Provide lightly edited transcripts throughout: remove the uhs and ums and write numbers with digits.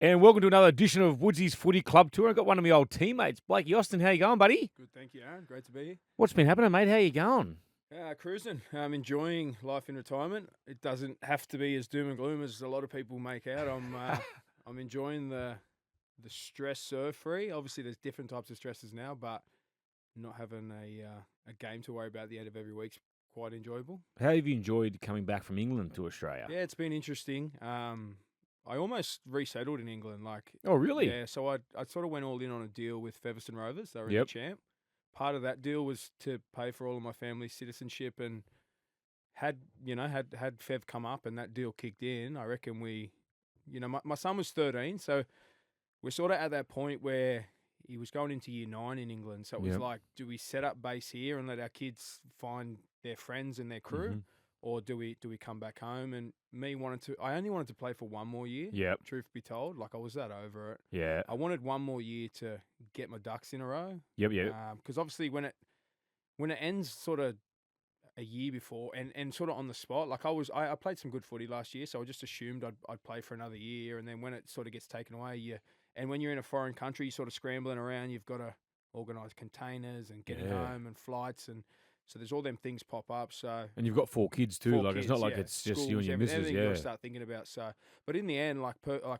And welcome to another edition of Woodsy's Footy Club Tour. I've got one of my old teammates, Blakey Austin. How you going, buddy? Good, thank you, Aaron. Great to be here. What's been happening, mate? How you going? Cruising. I'm enjoying life in retirement. It doesn't have to be as doom and gloom as a lot of people make out. I'm enjoying the stress free. Obviously, there's different types of stresses now, but not having a game to worry about at the end of every week's quite enjoyable. How have you enjoyed coming back from England to Australia? Yeah, it's been interesting. I almost resettled in England. Oh, really? Yeah, so I sort of went all in on a deal with Featherstone Rovers. They were in the champ. Part of that deal was to pay for all of my family's citizenship, and had Fev come up and that deal kicked in, I reckon my son was 13, so we're sort of at that point where he was going into year 9 in England. So it was like, do we set up base here and let our kids find their friends and their crew, or do we come back home? And I only wanted to play for one more year. Yep. Truth be told, I was that over it. Yeah. I wanted one more year to get my ducks in a row. Yep. Because obviously when it ends sort of a year before and sort of on the spot, I played some good footy last year, so I just assumed I'd play for another year. And then when it sort of gets taken away, and when you're in a foreign country, you're sort of scrambling around. You've got to organise containers and getting home and flights, and so there's all them things pop up. So and you've got 4 kids too. Kids, it's not like it's just schools, you and your missus. Everything you've got to start thinking about. So, but in the end,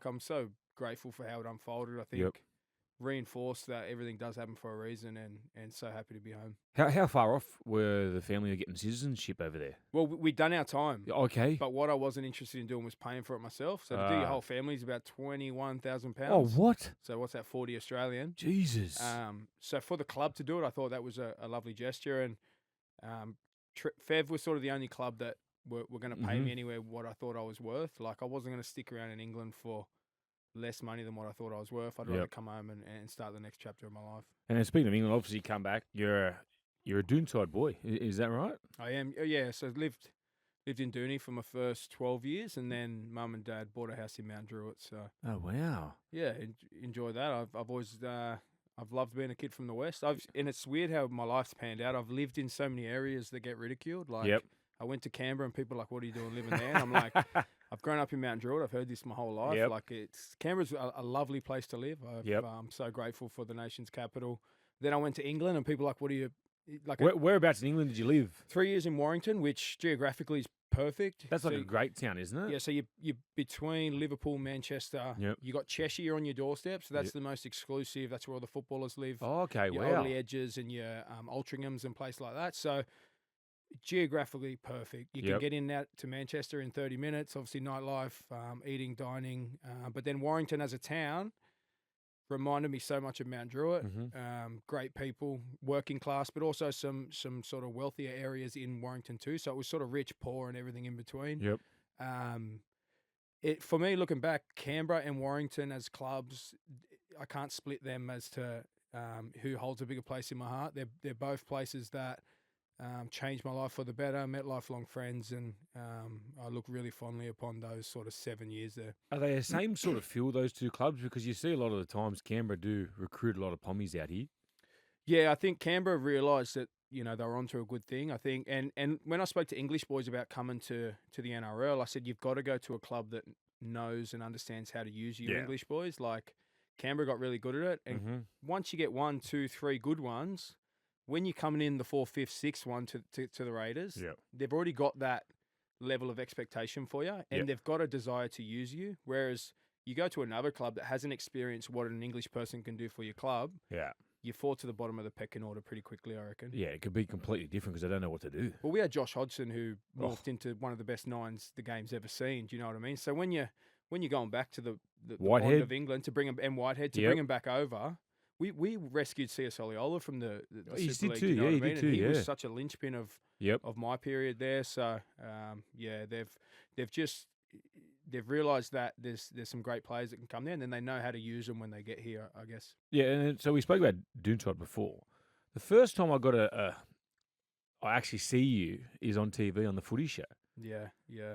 I'm so grateful for how it unfolded. I think reinforced that everything does happen for a reason, and so happy to be home. How far off were the family of getting citizenship over there? Well, we'd done our time. Okay. But what I wasn't interested in doing was paying for it myself. So to do your whole family is about £21,000. Oh, what? So what's that, 40 Australian? Jesus. So for the club to do it, I thought that was a lovely gesture. And Fev was sort of the only club that were going to pay me anywhere what I thought I was worth. I wasn't going to stick around in England for less money than what I thought I was worth. I'd rather come home and start the next chapter of my life. And then speaking of England, obviously you come back. You're a Doonside boy. Is that right? I am. Yeah. So lived in Dooney for my first 12 years, and then Mum and Dad bought a house in Mount Druitt. So. Oh wow. Yeah, enjoy that. I've always I've loved being a kid from the West. And it's weird how my life's panned out. I've lived in so many areas that get ridiculed. I went to Canberra and people are like, "What are you doing living there?" And I'm like, I've grown up in Mount Druitt. I've heard this my whole life. Canberra's a lovely place to live. I'm so grateful for the nation's capital. Then I went to England and people are like, "What are you like?" Whereabouts in England did you live? 3 years in Warrington, which geographically is perfect. That's a great town, isn't it? Yeah, so you're between Liverpool, Manchester. Yep. You got Cheshire on your doorstep, so that's the most exclusive. That's where all the footballers live. Oh, okay, your Oldley Edges and your Altrinchams and places like that. So geographically perfect. You can get in and out to Manchester in 30 minutes. Obviously nightlife, eating, dining. But then Warrington as a town reminded me so much of Mount Druitt. Great people, working class, but also some sort of wealthier areas in Warrington too. So it was sort of rich, poor, and everything in between. Yep. For me, looking back, Canberra and Warrington as clubs, I can't split them as to who holds a bigger place in my heart. They're both places that changed my life for the better, met lifelong friends, and I look really fondly upon those sort of 7 years there. Are they the same sort of feel, those two clubs? Because you see a lot of the times Canberra do recruit a lot of pommies out here. Yeah, I think Canberra realised that, they were onto a good thing, I think. And when I spoke to English boys about coming to the NRL, I said, you've got to go to a club that knows and understands how to use you English boys. Canberra got really good at it. And once you get 1, 2, 3 good ones, when you're coming in the 4th, 5th, 6th one to the Raiders, they've already got that level of expectation for you, and they've got a desire to use you. Whereas you go to another club that hasn't experienced what an English person can do for your club, you fall to the bottom of the pecking order pretty quickly, I reckon. Yeah, it could be completely different because they don't know what to do. Well, we had Josh Hodgson who morphed into one of the best 9s the game's ever seen. Do you know what I mean? So when you're going back to the bond of England to bring him, and Whitehead to bring him back over. We rescued C.S. Oliola from the Super League. Too. You know what I mean? He did too. And he was such a linchpin of my period there. So they've realised that there's some great players that can come there, and then they know how to use them when they get here, I guess. Yeah, and so we spoke about Doonside before. The first time I got I actually see you is on TV on the Footy Show. Yeah.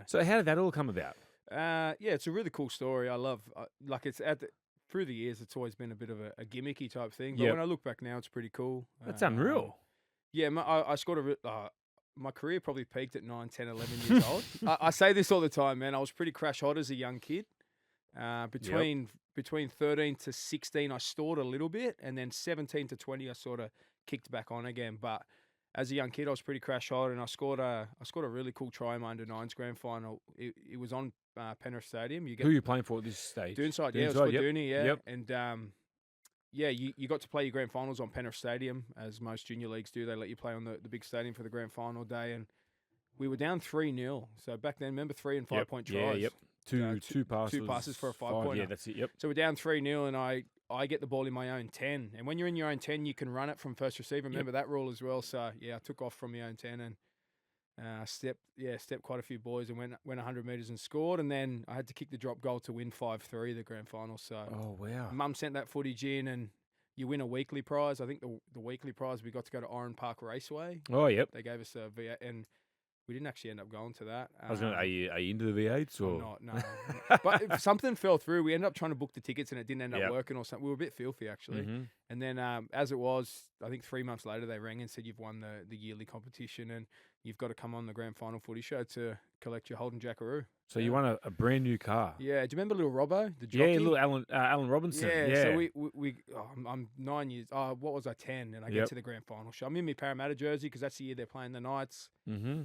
So how did that all come about? It's a really cool story. I love it's through the years, it's always been a bit of a gimmicky type thing. But when I look back now, it's pretty cool. That's unreal. Yeah, I scored my career probably peaked at 9, 10, 11 years old. I say this all the time, man. I was pretty crash hot as a young kid. Between between 13 to 16, I stalled a little bit, and then 17 to 20, I sort of kicked back on again. But as a young kid, I was pretty crash hot, and I scored a really cool try in my under-9s grand final. It was on Penrith Stadium. Who are you playing for at this stage? Doonside, yeah. It was for Dooney, yeah. Yep. And you got to play your grand finals on Penrith Stadium, as most junior leagues do. They let you play on the big stadium for the grand final day, and we were down 3-0. So back then, remember 3 and 5 point tries? Yeah, yep. Two passes for a 5-pointer. Yeah, that's it, yep. So we're down 3-0, and I get the ball in my own 10. And when you're in your own 10, you can run it from first receiver. Remember that rule as well. So, yeah, I took off from my own 10 and stepped quite a few boys and went 100 metres and scored. And then I had to kick the drop goal to win 5-3 the grand final. So, oh, wow. Mum sent that footage in, and you win a weekly prize. I think the weekly prize, we got to go to Oran Park Raceway. Oh, yep. They gave us a V8, and we didn't actually end up going to that. I was going to, are you into the V8s? Or? Not, no. But something fell through. We ended up trying to book the tickets, and it didn't end up working or something. We were a bit filthy, actually. Mm-hmm. And then as it was, I think 3 months later, they rang and said, you've won the yearly competition, and you've got to come on the grand final footy show to collect your Holden Jackaroo. So you won a brand new car. Yeah. Do you remember little Robbo, the jockey? Yeah, little Alan Robinson. Yeah. So I'm 9 years. What was I, 10? And I get to the grand final show. I'm in my Parramatta jersey because that's the year they're playing the Knights. Mm-hmm.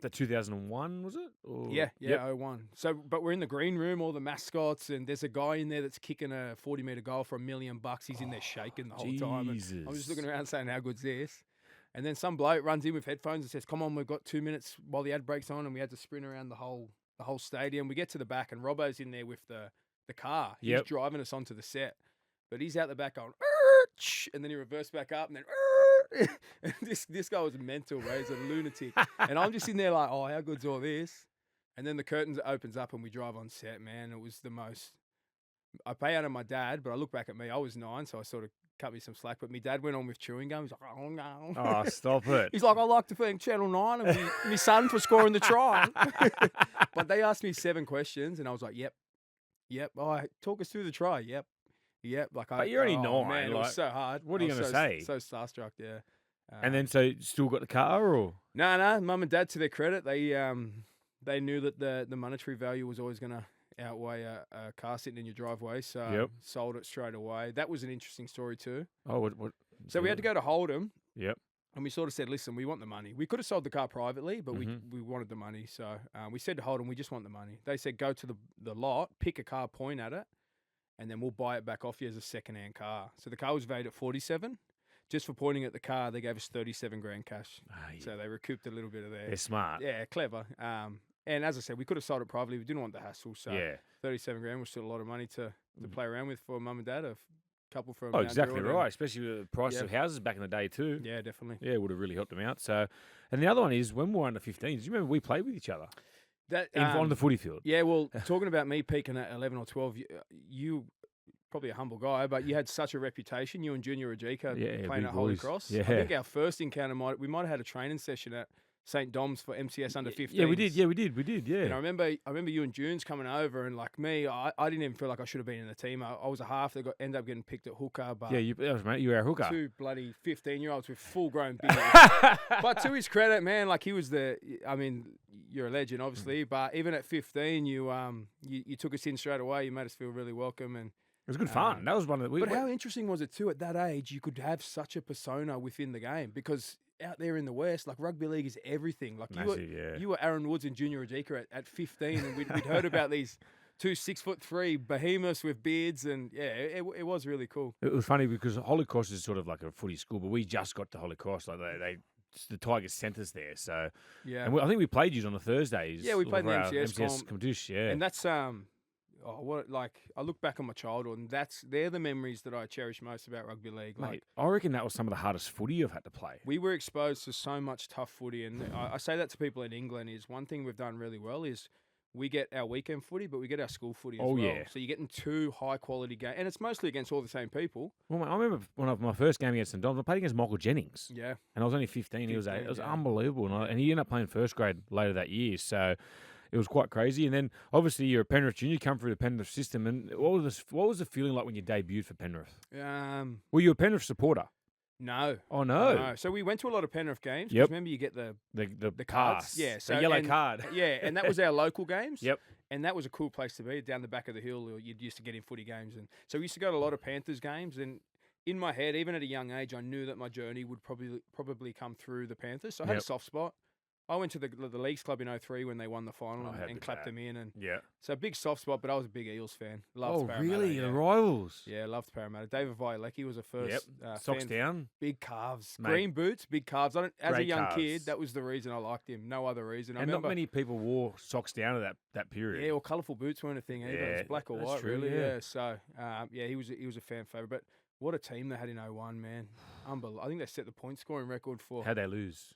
That 2001 was it? Or? Yeah, 01. So, but we're in the green room, all the mascots, and there's a guy in there that's kicking a 40-meter goal for $1 million. He's in there shaking the whole time. And I'm just looking around saying, "How good's this?" And then some bloke runs in with headphones and says, "Come on, we've got 2 minutes while the ad breaks on," and we had to sprint around the whole stadium. We get to the back, and Robbo's in there with the car. He's driving us onto the set, but he's out the back going, and then he reversed back up, and then and this guy was mental, bro. He's a lunatic, and I'm just in there like, "Oh, how good's all this?" And then the curtains opens up, and we drive on set. Man, it was the most. I pay out of my dad, but I look back at me. I was 9, so I sort of cut me some slack. But my dad went on with chewing gum. He's like, "Oh no!" Oh, stop it! He's like, "I like to thank Channel 9 and my son for scoring the try." But they asked me 7 questions, and I was like, "Yep." Oh, talk us through the try. Yep. Like, but you're only 9. Man, like, it was so hard. What are you going to say? So starstruck, yeah. And then, so still got the car, or no? Mum and Dad, to their credit, they knew that the monetary value was always going to outweigh a car sitting in your driveway, so sold it straight away. That was an interesting story too. Oh, what? So we had to go to Hold'em. Yep. And we sort of said, "Listen, we want the money." We could have sold the car privately, but we wanted the money. So we said to Hold'em, "We just want the money." They said, "Go to the lot, pick a car, point at it, and then we'll buy it back off you as a second-hand car." So the car was valued at 47. Just for pointing at the car, they gave us 37 grand cash. So they recouped a little bit of there. They're smart. Yeah, clever. And as I said, we could have sold it privately. We didn't want the hassle. So 37 grand was still a lot of money to play around with for Mum and Dad. A couple from exactly right. Especially with the price of houses back in the day too. Yeah, definitely. Yeah, it would have really helped them out. So, and the other one is when we were under 15s. Do you remember we played with each other? On the footy field. Yeah, well, talking about me peaking at 11 or 12, you probably a humble guy, but you had such a reputation. You and Junior Ajika playing at Holy Cross. Yeah. I think our first encounter we might have had a training session at St. Dom's for MCS under 15. Yeah, we did. Yeah. And I remember you and Junes coming over, and like me, I didn't even feel like I should have been in the team. I was a half that ended up getting picked at hooker. But you were our hooker. 2 bloody 15-year-olds with full-grown beards. But to his credit, man, like he was you're a legend, obviously. But even at 15, you took us in straight away. You made us feel really welcome, and it was good fun. That was one of the. But how interesting was it too? At that age, you could have such a persona within the game because out there in the West, like rugby league is everything. Like you were Aaron Woods and Junior Ajika at 15, and we'd heard about these 2 6'3" behemoths with beards, and it was really cool. It was funny because Holy Cross is sort of like a footy school, but we just got to Holy Cross. Like the Tigers sent us there, so and I think we played you on the Thursdays. Yeah, we played the MCS competition. Yeah, and that's I look back on my childhood, and they're the memories that I cherish most about rugby league. Mate, I reckon that was some of the hardest footy I've had to play. We were exposed to so much tough footy, and I say that to people in England is one thing we've done really well is we get our weekend footy, but we get our school footy as well. Yeah. So you're getting 2 high-quality games, and it's mostly against all the same people. Well, mate, I remember my first game against St. Dom's, I played against Michael Jennings. Yeah. And I was only 15. He was 8. It was unbelievable. And he ended up playing first grade later that year, so it was quite crazy. And then, obviously, you're a Penrith junior, you come through the Penrith system. And what was the feeling like when you debuted for Penrith? Were you a Penrith supporter? No. Oh, no. No. So we went to a lot of Penrith games. Yep. Remember, you get the cards. cards. Yeah. So the yellow card. Yeah, and that was our local games. Yep. And that was a cool place to be, down the back of the hill. You'd used to get in footy games, and so we used to go to a lot of Panthers games. And in my head, even at a young age, I knew that my journey would probably come through the Panthers. So I had a soft spot. I went to the Leagues Club in 2003 when they won the final and clapped them in. And so a big soft spot, but I was a big Eels fan. Loved Parramatta. Really? Yeah. The rivals? Yeah, loved Parramatta. David Violecki was a first Socks fan. down. Big calves. Mate. Green boots, big calves. As a Great young calves. kid, that was the reason I liked him. No other reason. And not many people wore socks down at that period. Yeah, or colourful boots weren't a thing either. It was black or white, true, really. yeah. So, he was a fan favourite. But what a team they had in 2001, man. Unbelievable. I think they set the point scoring record for... How'd they lose?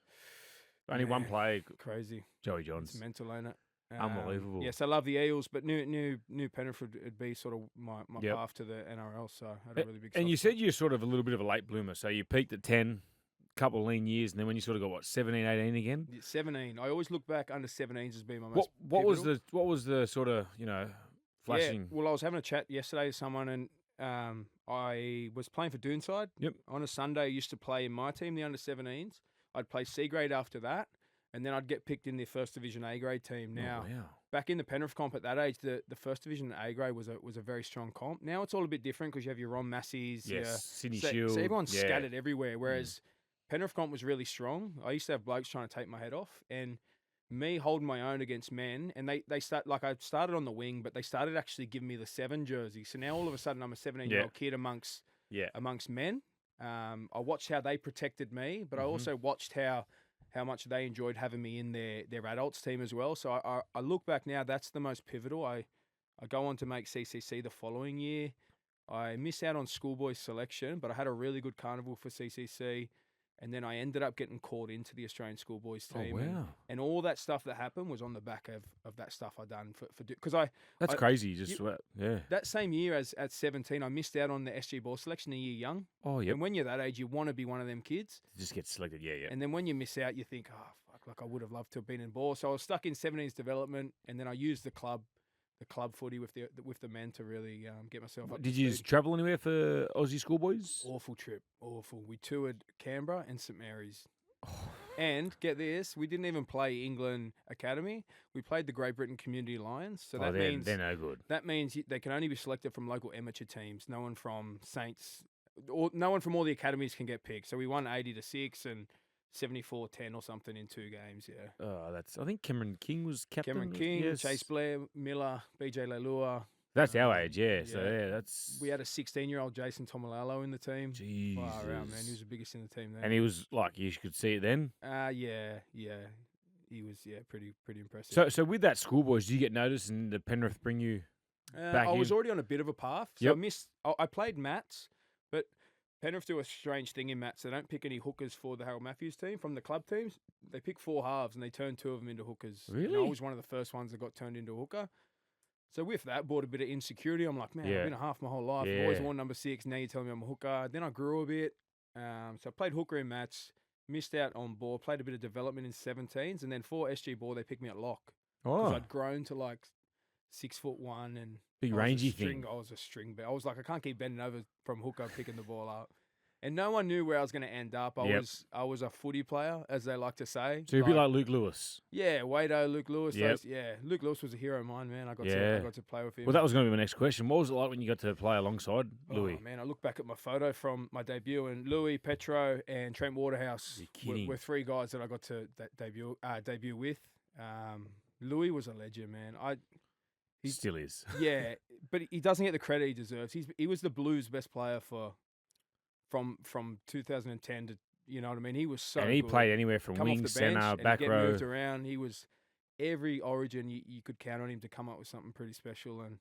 Only one play. Crazy. Joey Johns. It's mental, ain't it? Unbelievable. Yes, I love the Eels, but new Penrith would be sort of my path to the NRL, so I had a really big... And you said you're sort of a little bit of a late bloomer, so you peaked at 10, couple of lean years, and then when you sort of got, 17, 18 again? Yeah, 17. I always look back under 17s as being my most What was the sort of, flashing... Yeah, well, I was having a chat yesterday with someone, and I was playing for Doonside. Yep. On a Sunday, I used to play in my team, the under 17s. I'd play C grade after that, and then I'd get picked in the First Division A grade team. Now, back in the Penrith comp at that age, the First Division A grade was a very strong comp. Now it's all a bit different because you have your Ron Massey's, Sydney Shield. So everyone's scattered everywhere. Whereas Penrith comp was really strong. I used to have blokes trying to take my head off, and me holding my own against men, and they start like I started on the wing, but they started actually giving me the 7 jersey. So now all of a sudden I'm a 17-year-old kid amongst men. I watched how they protected me, but I also watched how much they enjoyed having me in their adults team as well. So I look back now, that's the most pivotal. I go on to make CCC the following year. I miss out on schoolboys selection, but I had a really good carnival for CCC. And then I ended up getting called into the Australian schoolboys team. Oh, wow. And all that stuff that happened was on the back of that stuff I done for because That's crazy. That same year at 17, I missed out on the SG ball selection a year young. Oh, yeah. And when you're that age, you want to be one of them kids. Just get selected, yeah. And then when you miss out, you think, oh, fuck, like I would have loved to have been in ball. So I was stuck in 17s development, and then I used the club footy with the men to really get myself up. Did you travel anywhere for Aussie schoolboys? Awful trip, awful. We toured Canberra and St Mary's. And get this, we didn't even play England Academy. We played the Great Britain Community Lions. So that means they're no good. That means they can only be selected from local amateur teams. No one from Saints, or no one from all the academies can get picked. So we won 80-6 and 74-10 or something in 2 games. Yeah. Oh, I think Cameron King was captain. Cameron King, Chase Blair, Miller, BJ Leilua. That's our age, yeah. So that's. We had a 16-year-old Jason Tomalalo in the team. Jesus. Far out, man. He was the biggest in the team then. And he was like, you could see it then. Yeah. He was pretty impressive. So with that schoolboys, do you get noticed and the Penrith bring you back I in? was already on a bit of a path. So I played Mats, but Penrith do a strange thing in Mats. They don't pick any hookers for the Harold Matthews team from the club teams. They pick 4 halves and they turn 2 of them into hookers. Really? And I was one of the first ones that got turned into a hooker. So with that, brought a bit of insecurity. I'm like, man, I've been a half my whole life. I've always worn number 6. Now you're telling me I'm a hooker. Then I grew a bit. So I played hooker in Mats, missed out on ball, played a bit of development in 17s, and then for SG ball, they picked me at lock. Because I'd grown to like 6'1" and big rangy thing. I was a string bear. I was like, I can't keep bending over from hooker picking the ball up. And no one knew where I was going to end up. I was a footy player, as they like to say. So you'd be like Luke Lewis. Yeah, Wado, Luke Lewis. Yep. Luke Lewis was a hero of mine, man. I got to play with him. Well, that was going to be my next question. What was it like when you got to play alongside Louis? Oh, man, I look back at my photo from my debut, and Louis, Petro, and Trent Waterhouse were 3 guys that I got to debut with. Louis was a legend, man. He still is. Yeah, but he doesn't get the credit he deserves. He was the Blues' best player from 2010 to, you know what I mean? He was so And he good. played anywhere from wing, centre, back row. Moved around. He was every origin you could count on him to come up with something pretty special. And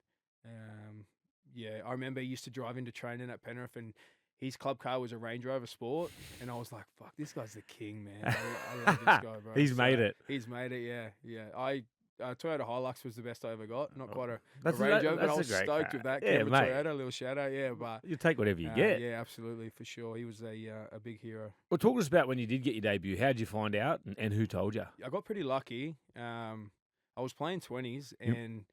I remember he used to drive into training at Penrith, and his club car was a Range Rover Sport, and I was like, "Fuck, this guy's the king, man! I love this guy, bro." He's made it. He's made it. Yeah. Toyota Hilux was the best I ever got. Not quite a Range Rover, but I was stoked with that. Yeah, mate. Toyota, little shout out. Yeah, but you take whatever you get. Yeah, absolutely, for sure. He was a big hero. Well, talk to us about when you did get your debut. How did you find out, and who told you? I got pretty lucky. I was playing 20s, and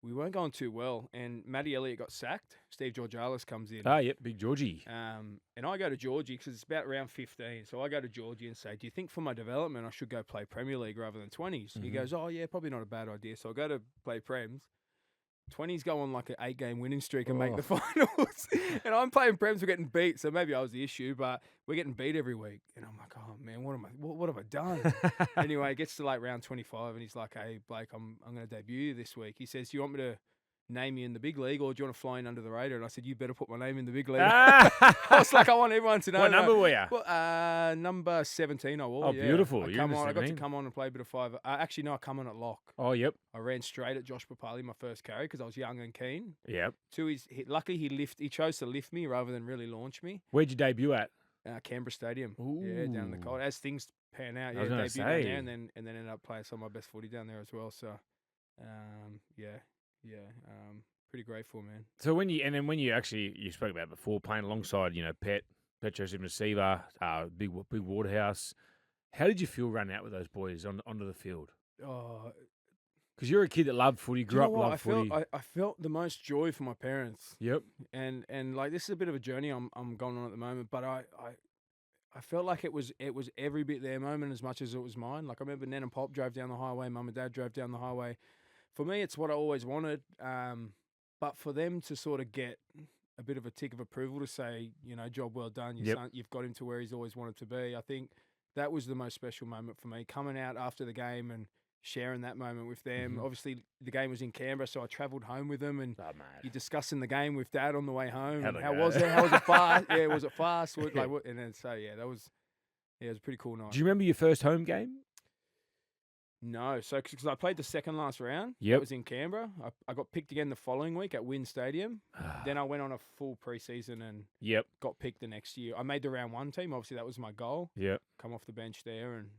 we weren't going too well, and Matty Elliott got sacked. Steve Georgalis comes in. Ah, yep, big Georgie. And I go to Georgie because it's about round 15. So I go to Georgie and say, do you think for my development I should go play Premier League rather than 20s? He goes, oh, yeah, probably not a bad idea. So I go to play Prems. 20s go on like an 8-game winning streak and make the finals. And I'm playing Prems, we're getting beat. So maybe I was the issue, but we're getting beat every week. And I'm like, oh, man, what have I done? Anyway, it gets to like round 25 and he's like, hey, Blake, I'm going to debut you this week. He says, do you want me to name you in the big league or do you want to fly in under the radar? And I said, you better put my name in the big league. I was like, I want everyone to know. What number were you? Well, number 17 I was. Oh, beautiful. I got to come on and play a bit of 5. Actually, no, I come on at lock. Oh, yep. I ran straight at Josh Papali my first carry because I was young and keen. Yep. Luckily, he chose to lift me rather than really launch me. Where'd you debut at? Canberra Stadium. Ooh. Yeah, down in the cold. As things pan out, debut down there and then ended up playing some of my best footy down there as well. So, pretty grateful, man. So when you spoke about it before, playing alongside, Petros and receiver, big Waterhouse. How did you feel running out with those boys onto the field? Oh, because you're a kid that loved footy, grew up loved footy. I felt the most joy for my parents. Yep. And like this is a bit of a journey I'm going on at the moment, but I felt like it was every bit their moment as much as it was mine. Like I remember Nan and Pop drove down the highway, Mum and Dad drove down the highway. For me, it's what I always wanted. But for them to sort of get a bit of a tick of approval to say, job well done, your son, you've got him to where he's always wanted to be. I think that was the most special moment for me, coming out after the game and sharing that moment with them. Mm-hmm. Obviously, the game was in Canberra, so I travelled home with them, and you're discussing the game with Dad on the way home. How was it? How was it fast? Yeah, was it fast? And then that was it was a pretty cool night. Do you remember your first home game? No, so because I played the second last round, it was in Canberra. I got picked again the following week at Wynn Stadium. Then I went on a full preseason and got picked the next year. I made the round 1 team. Obviously, that was my goal. Yep. Come off the bench there, and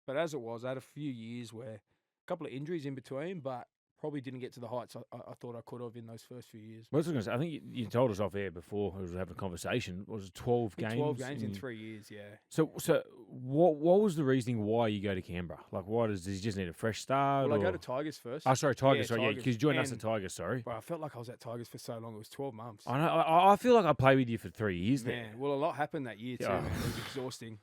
but as it was, I had a few years where a couple of injuries in between, but probably didn't get to the heights I thought I could have in those first few years. Well, I was going to say, I think you told us off air before we were having a conversation. Was it 12 games? 12 games in 3 years, yeah. So what was the reasoning why you go to Canberra? Like, does he just need a fresh start? Well, I go to Tigers first. Oh, sorry, Tigers. Yeah, because you joined us at Tigers, sorry. Well, I felt like I was at Tigers for so long. It was 12 months. I know. I feel like I played with you for 3 years there. Well, a lot happened that year too, man. It was exhausting.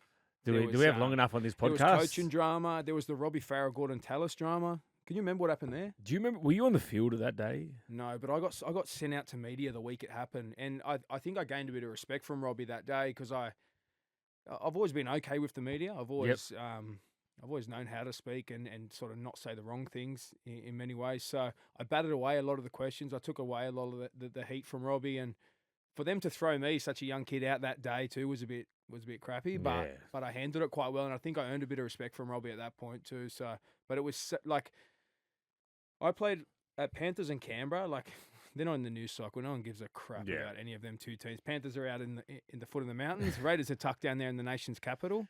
Do we have long enough on this podcast? There was coaching drama. There was the Robbie Farrell, Gordon Tallis drama. Can you remember what happened there? Do you remember? Were you on the field of that day? No, but I got sent out to media the week it happened, and I think I gained a bit of respect from Robbie that day because I've always been okay with the media. I've always known how to speak and sort of not say the wrong things in many ways. So I batted away a lot of the questions. I took away a lot of the heat from Robbie, and for them to throw me, such a young kid, out that day too was a bit crappy. But I handled it quite well, and I think I earned a bit of respect from Robbie at that point too. So, but it was like I played at Panthers and Canberra. Like they're not in the news cycle. No one gives a crap about any of them two teams. Panthers are out in the foot of the mountains. Raiders are tucked down there in the nation's capital.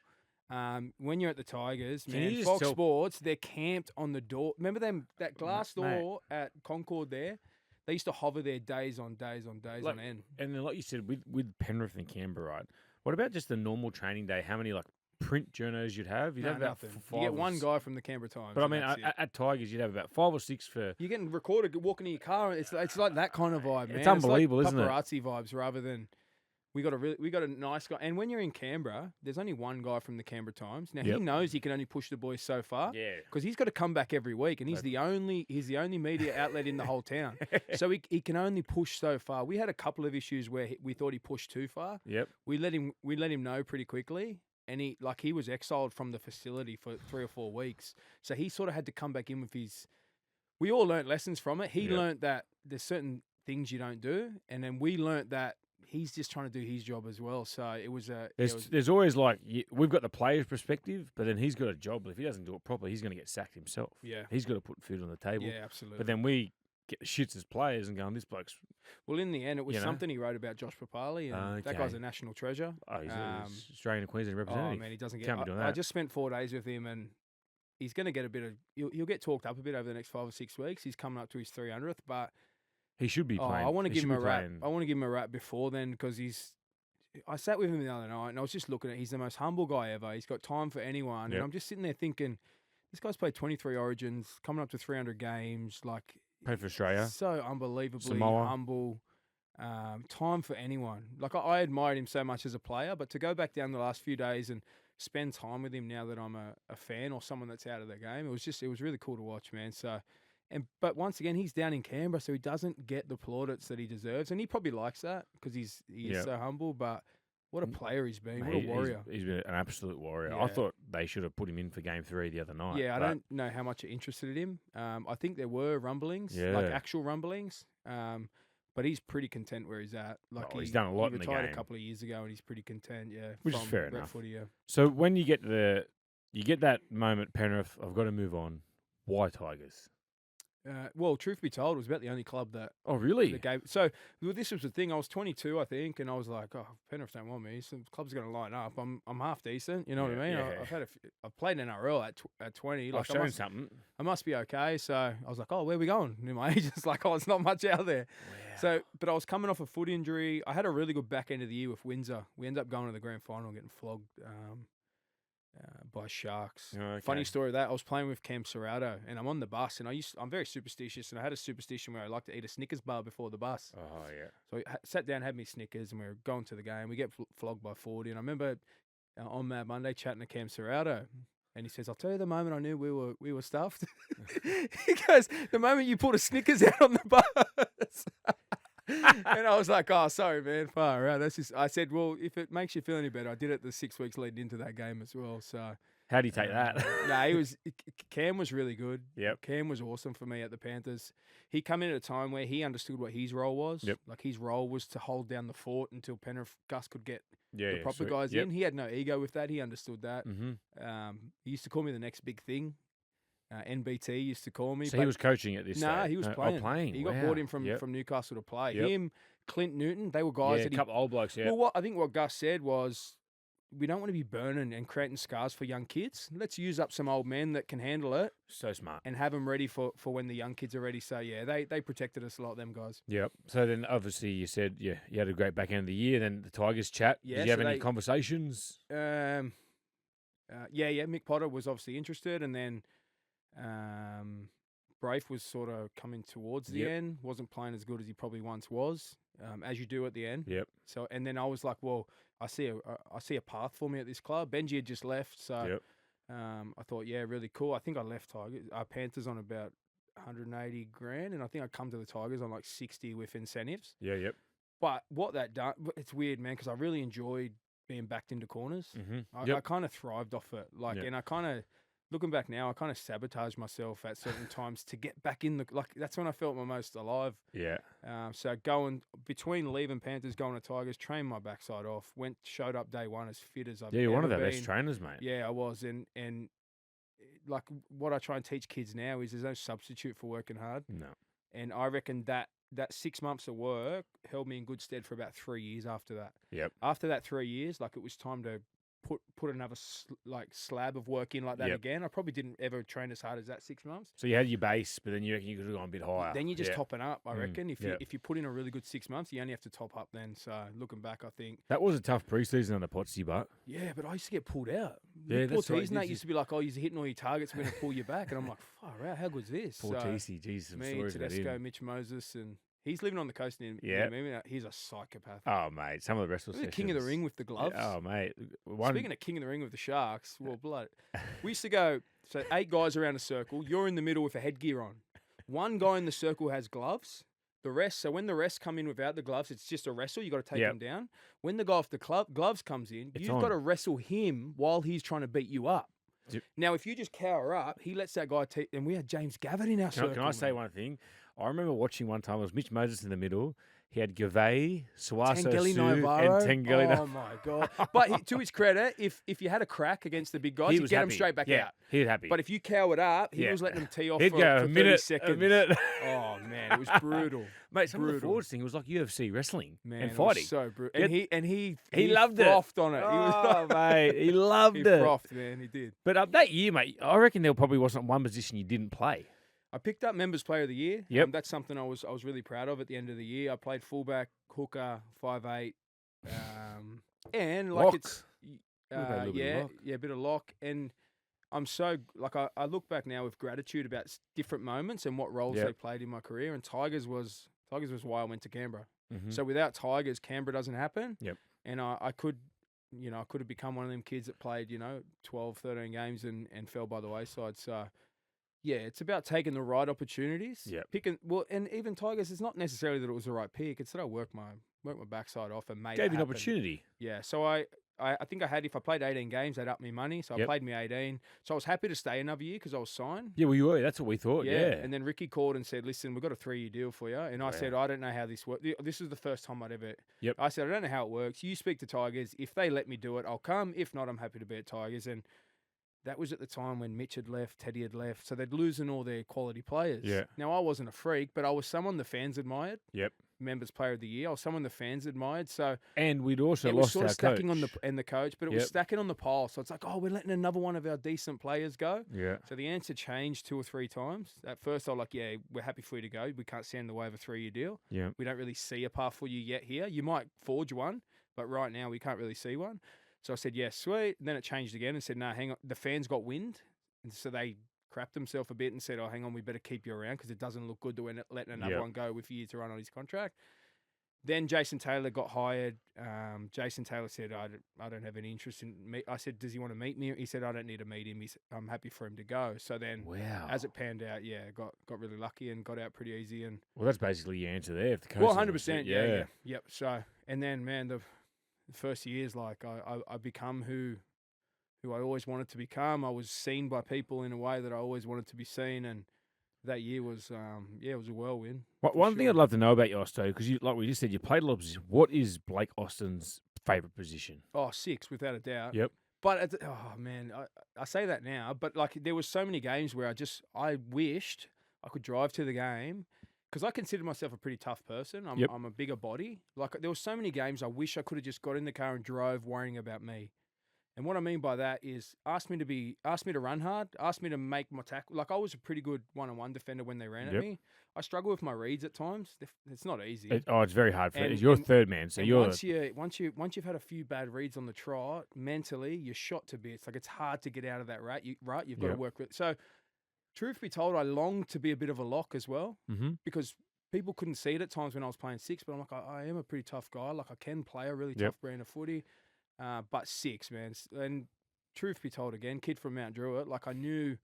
When you're at the Tigers, man, Fox Sports, they're camped on the door. Remember that glass door at Concord there? They used to hover there days on end. And then, like you said, with Penrith and Canberra, right? What about just the normal training day? How many print journos you'd have? You'd have about nothing. You get one guy from the Canberra Times. But I mean, at Tigers, you'd have about 5 or 6 for. You're getting recorded walking in your car. It's like that kind of vibe, man. It's unbelievable, like isn't it? Paparazzi vibes rather than. We got a nice guy, and when you're in Canberra, there's only one guy from the Canberra Times. Now he knows he can only push the boys so far, because he's got to come back every week, and he's the only media outlet in the whole town. So he can only push so far. We had a couple of issues where we thought he pushed too far. Yep. We let him know pretty quickly, and he was exiled from the facility for 3 or 4 weeks. So he sort of had to come back in with his. We all learnt lessons from it. He learnt that there's certain things you don't do, and then we learnt that. He's just trying to do his job as well. So it was a. There's always we've got the player's perspective, but then he's got a job. If he doesn't do it properly, he's going to get sacked himself. Yeah, he's got to put food on the table. Yeah, absolutely. But then we get the shits as players and going, this bloke's. Well, in the end, it was something he wrote about Josh Papali, and that guy's a national treasure. Oh, he's Australian and Queensland representative. Oh man, he doesn't get. Can't be doing that. I just spent 4 days with him, and he's going to get a bit of. He'll get talked up a bit over the next 5 or 6 weeks. He's coming up to his 300th, but. He should be playing. I want to give him a rap. I want to give him a rap before then because I sat with him the other night and I was just looking at. He's the most humble guy ever. He's got time for anyone, and I'm just sitting there thinking, this guy's played 23 Origins, coming up to 300 games. Like Played for Australia. So unbelievably Samoa. humble. Time for anyone. Like I admired him so much as a player, but to go back down the last few days and spend time with him now that I'm a fan or someone that's out of the game, it was really cool to watch, man. So, but once again, he's down in Canberra, so he doesn't get the plaudits that he deserves, and he probably likes that because he is so humble. But what a player he's been! What a warrior! He's been an absolute warrior. Yeah. I thought they should have put him in for Game 3 the other night. Yeah, I don't know how much you're interested in him. I think there were rumblings, like actual rumblings. But he's pretty content where he's at. Like he's done a lot he in the retired game. a couple of years ago, and he's pretty content. Yeah, Which is fair enough. Footy, yeah. So when you get that moment, Penrith, I've got to move on. Why Tigers? Well, truth be told, it was about the only club that. Oh, really? That gave. So this was the thing. I was 22, I think, and I was like, "Oh, Penrith don't want me. So the club's going to line up. I'm half decent. You know what I mean? Yeah. I've played NRL at 20. Like I've shown something. I must be okay. So I was like, "Oh, where are we going?" And my agent's like, "Oh, it's not much out there." Wow. So, but I was coming off a foot injury. I had a really good back end of the year with Windsor. We ended up going to the grand final and getting flogged. By Sharks. Oh, okay. Funny story of that. I was playing with Cam Serrato, and I'm on the bus, and I'm very superstitious, and I had a superstition where I like to eat a Snickers bar before the bus. Oh, yeah. So I sat down, had me Snickers, and we were going to the game. We get flogged by 40, and I remember on Mad Monday chatting to Cam Serrato, and he says, "I'll tell you the moment I knew we were stuffed." He goes, "The moment you pulled a Snickers out on the bus." And I was like, "Oh, sorry, man, far out." That's just. I said, "Well, if it makes you feel any better, I did it the 6 weeks leading into that game as well." So, how do you take that? No, Cam was really good. Yep. Cam was awesome for me at the Panthers. He come in at a time where he understood what his role was. Yep. Like his role was to hold down the fort until Penrith Gus could get the proper sweet. guys in. He had no ego with that. He understood that. Mm-hmm. He used to call me the next big thing. NBT used to call me. So he was coaching at this stage? No, he was playing. Oh, playing. He got brought in from Newcastle to play. Yep. Him, Clint Newton, they were guys that a couple old blokes, yeah. Well, I think what Gus said was, we don't want to be burning and creating scars for young kids. Let's use up some old men that can handle it. So smart. And have them ready for when the young kids are ready. So, yeah, they protected us a lot, them guys. Yep. So then, obviously, you said you had a great back end of the year. Then the Tigers chat. Yeah, Did you have any conversations? Yeah. Mick Potter was obviously interested. And then Braith was sort of coming towards the end. Wasn't playing as good as he probably once was, as you do at the end. Yep. So, and then I was like, well, I see a path for me at this club. Benji had just left, so I thought, yeah, really cool. I think I left Panthers on about 180 grand, and I think I come to the Tigers on like 60 with incentives. Yeah, yep. But what that done, it's weird, man, because I really enjoyed being backed into corners. Mm-hmm. I kind of thrived off it, and I kind of. Looking back now, I kind of sabotaged myself at certain times to get back in that's when I felt my most alive. Yeah. So going between leaving Panthers, going to Tigers, trained my backside off. Showed up day one as fit as I've you're one of ever the been. best trainers, mate. Yeah, I was, and like what I try and teach kids now is there's no substitute for working hard. No. And I reckon that 6 months of work held me in good stead for about 3 years after that. Yep. After that 3 years, like it was time to put another slab of work in like that again. I probably didn't ever train as hard as that 6 months. So you had your base, but then you reckon you could have gone a bit higher. Then you're just topping up, I reckon. If you put in a really good 6 months, you only have to top up then. So looking back, I think that was a tough preseason on the Potsy, but but I used to get pulled out. Yeah, that's right. That used to be like, "Oh, you're hitting all your targets, we're going to pull you back," and I'm like, "Far out, how good's this?" Poor TC, Jesus, some me, stories about Tedesco, him. Mitch Moses, and he's living on the coast near me. He's a psychopath. Oh, mate, some of the wrestle sessions. King of the Ring with the gloves. Yeah, oh, mate. Speaking of King of the Ring with the Sharks, well, blood. We used to go, 8 guys around a circle. You're in the middle with a headgear on. One guy in the circle has gloves. The rest, so when the rest come in without the gloves, it's just a wrestle. You got to take them down. When the guy off the gloves comes in, you've got to wrestle him while he's trying to beat you up. Yep. Now, if you just cower up, he lets that guy take. And we had James Gavitt in our circle. Can I say one thing? I remember watching one time. It was Mitch Moses in the middle. He had Gavay, Suaso, Tangeli Sue, Navarro. and Tangeli. Oh my god! But to his credit, if you had a crack against the big guys, he'd get him straight back out. He'd happy. But if you cowered up, he was letting them tee off He'd for, go for a minute, 30 seconds. a minute. Oh man, it was brutal, mate. Some of the forwards thing was like UFC wrestling and fighting. So brutal. And he loved it. Frothed on it. Oh mate, he loved it. He frothed, man. He did. But that year, mate, I reckon there probably wasn't one position you didn't play. I picked up Members Player of the Year. Yep. That's something I was really proud of at the end of the year. I played fullback, hooker, 5'8", and like lock. it's a bit of lock. And I'm so like I look back now with gratitude about different moments and what roles Yep. they played in my career. And Tigers was why I went to Canberra. Mm-hmm. So without Tigers, Canberra doesn't happen. Yep. And I could, I could have become one of them kids that played, 12, 13 games and fell by the wayside. So, yeah, it's about taking the right opportunities. Yep. And even Tigers, it's not necessarily that it was the right pick. It's that I worked my backside off and made it Gave you an happen. opportunity. Yeah, so I think if I played 18 games, they'd up me money. So I Yep. played me 18. So I was happy to stay another year because I was signed. Yeah, well, you were. That's what we thought. Yeah. And then Ricky called and said, listen, we've got a 3-year deal for you. And I said, I don't know how this works. This is the first time I'd ever. Yep. I said, I don't know how it works. You speak to Tigers. If they let me do it, I'll come. If not, I'm happy to be at Tigers. And that was at the time when Mitch had left, Teddy had left. So they'd losing all their quality players. Yeah. Now, I wasn't a freak, but I was someone the fans admired. Yep. Members Player of the Year. I was someone the fans admired. So And we'd also it was lost sort our of stacking coach. on the coach, but it was stacking on the pile. So it's like, we're letting another one of our decent players go. Yeah. So the answer changed 2 or 3 times. At first, I was like, yeah, we're happy for you to go. We can't stand the way of a 3-year deal. Yeah. We don't really see a path for you yet here. You might forge one, but right now we can't really see one. So I said, yes, sweet. And then it changed again and said, no, hang on. The fans got wind. And so they crapped themselves a bit and said, hang on, we better keep you around because it doesn't look good to letting another one go with a year to run on his contract. Then Jason Taylor got hired. Jason Taylor said, I don't have any interest in me. I said, does he want to meet me? He said, I don't need to meet him. I'm happy for him to go. So then as it panned out, got really lucky and got out pretty easy. And Well, that's basically your answer there. If the coach 100%. Yeah. Yep. So, and then, man, the first years, like I become who I always wanted to become. I was seen by people in a way that I always wanted to be seen. And that year was, it was a whirlwind. One thing I'd love to know about you, Osto, because like we just said, you played a lot of positions. What is Blake Austin's favourite position? Oh, 6, without a doubt. Yep. But, man, I say that now, but, like, there was so many games where I wished I could drive to the game because I consider myself a pretty tough person. I'm a bigger body. Like, there were so many games I wish I could have just got in the car and drove worrying about me. And what I mean by that is ask me to run hard, ask me to make my tackle. Like, I was a pretty good one-on-one defender when they ran at me. I struggle with my reads at times. It's not easy. It's very hard for you. You're third man, so you're once you've had a few bad reads on the trot, mentally you're shot to bits. Like, it's hard to get out of that rut. You've got to work with it. So, truth be told, I longed to be a bit of a lock as well because people couldn't see it at times when I was playing 6. But I'm like, I am a pretty tough guy. Like, I can play a really tough brand of footy. But 6, man. And truth be told, again, kid from Mount Druitt, like I knew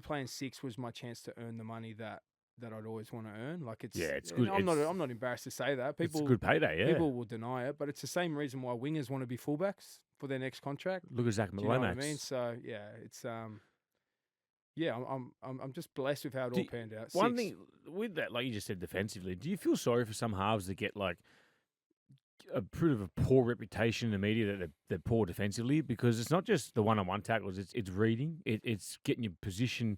playing 6 was my chance to earn the money that I'd always want to earn. Like it's good. I'm not embarrassed to say that. It's a good payday. Yeah, people will deny it, but it's the same reason why wingers want to be fullbacks for their next contract. Look at Zach Do you know what I Lomax. mean? So it's I'm just blessed with how it all panned out. One 6. thing with that, like you just said, defensively, do you feel sorry for some halves that get like a bit of a poor reputation in the media that they're poor defensively? Because it's not just the one-on-one tackles; it's reading, it's getting your position,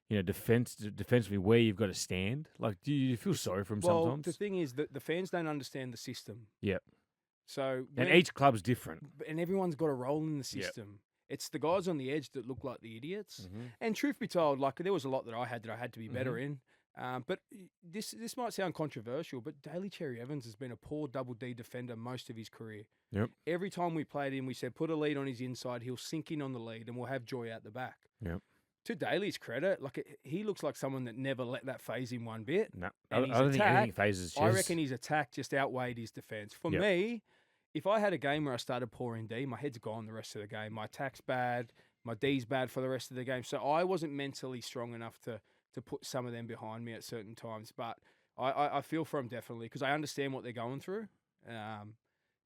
defensively where you've got to stand. Like, do you feel sorry for them sometimes? Well, the thing is that the fans don't understand the system. Yep. So And each club's different. And everyone's got a role in the system. It's the guys on the edge that look like the idiots. And truth be told, like there was a lot that I had to be better in. But this might sound controversial, but Daly Cherry Evans has been a poor double D defender most of his career. Yep. Every time we played him, we said put a lead on his inside, he'll sink in on the lead, and we'll have Joy out the back. Yep. To Daly's credit, he looks like someone that never let that phase him one bit. No, And I don't think anything phases. I reckon his attack just outweighed his defence. For me, if I had a game where I started pouring D, my head's gone the rest of the game. My attack's bad, my D's bad for the rest of the game. So I wasn't mentally strong enough to put some of them behind me at certain times. But I feel for them definitely because I understand what they're going through.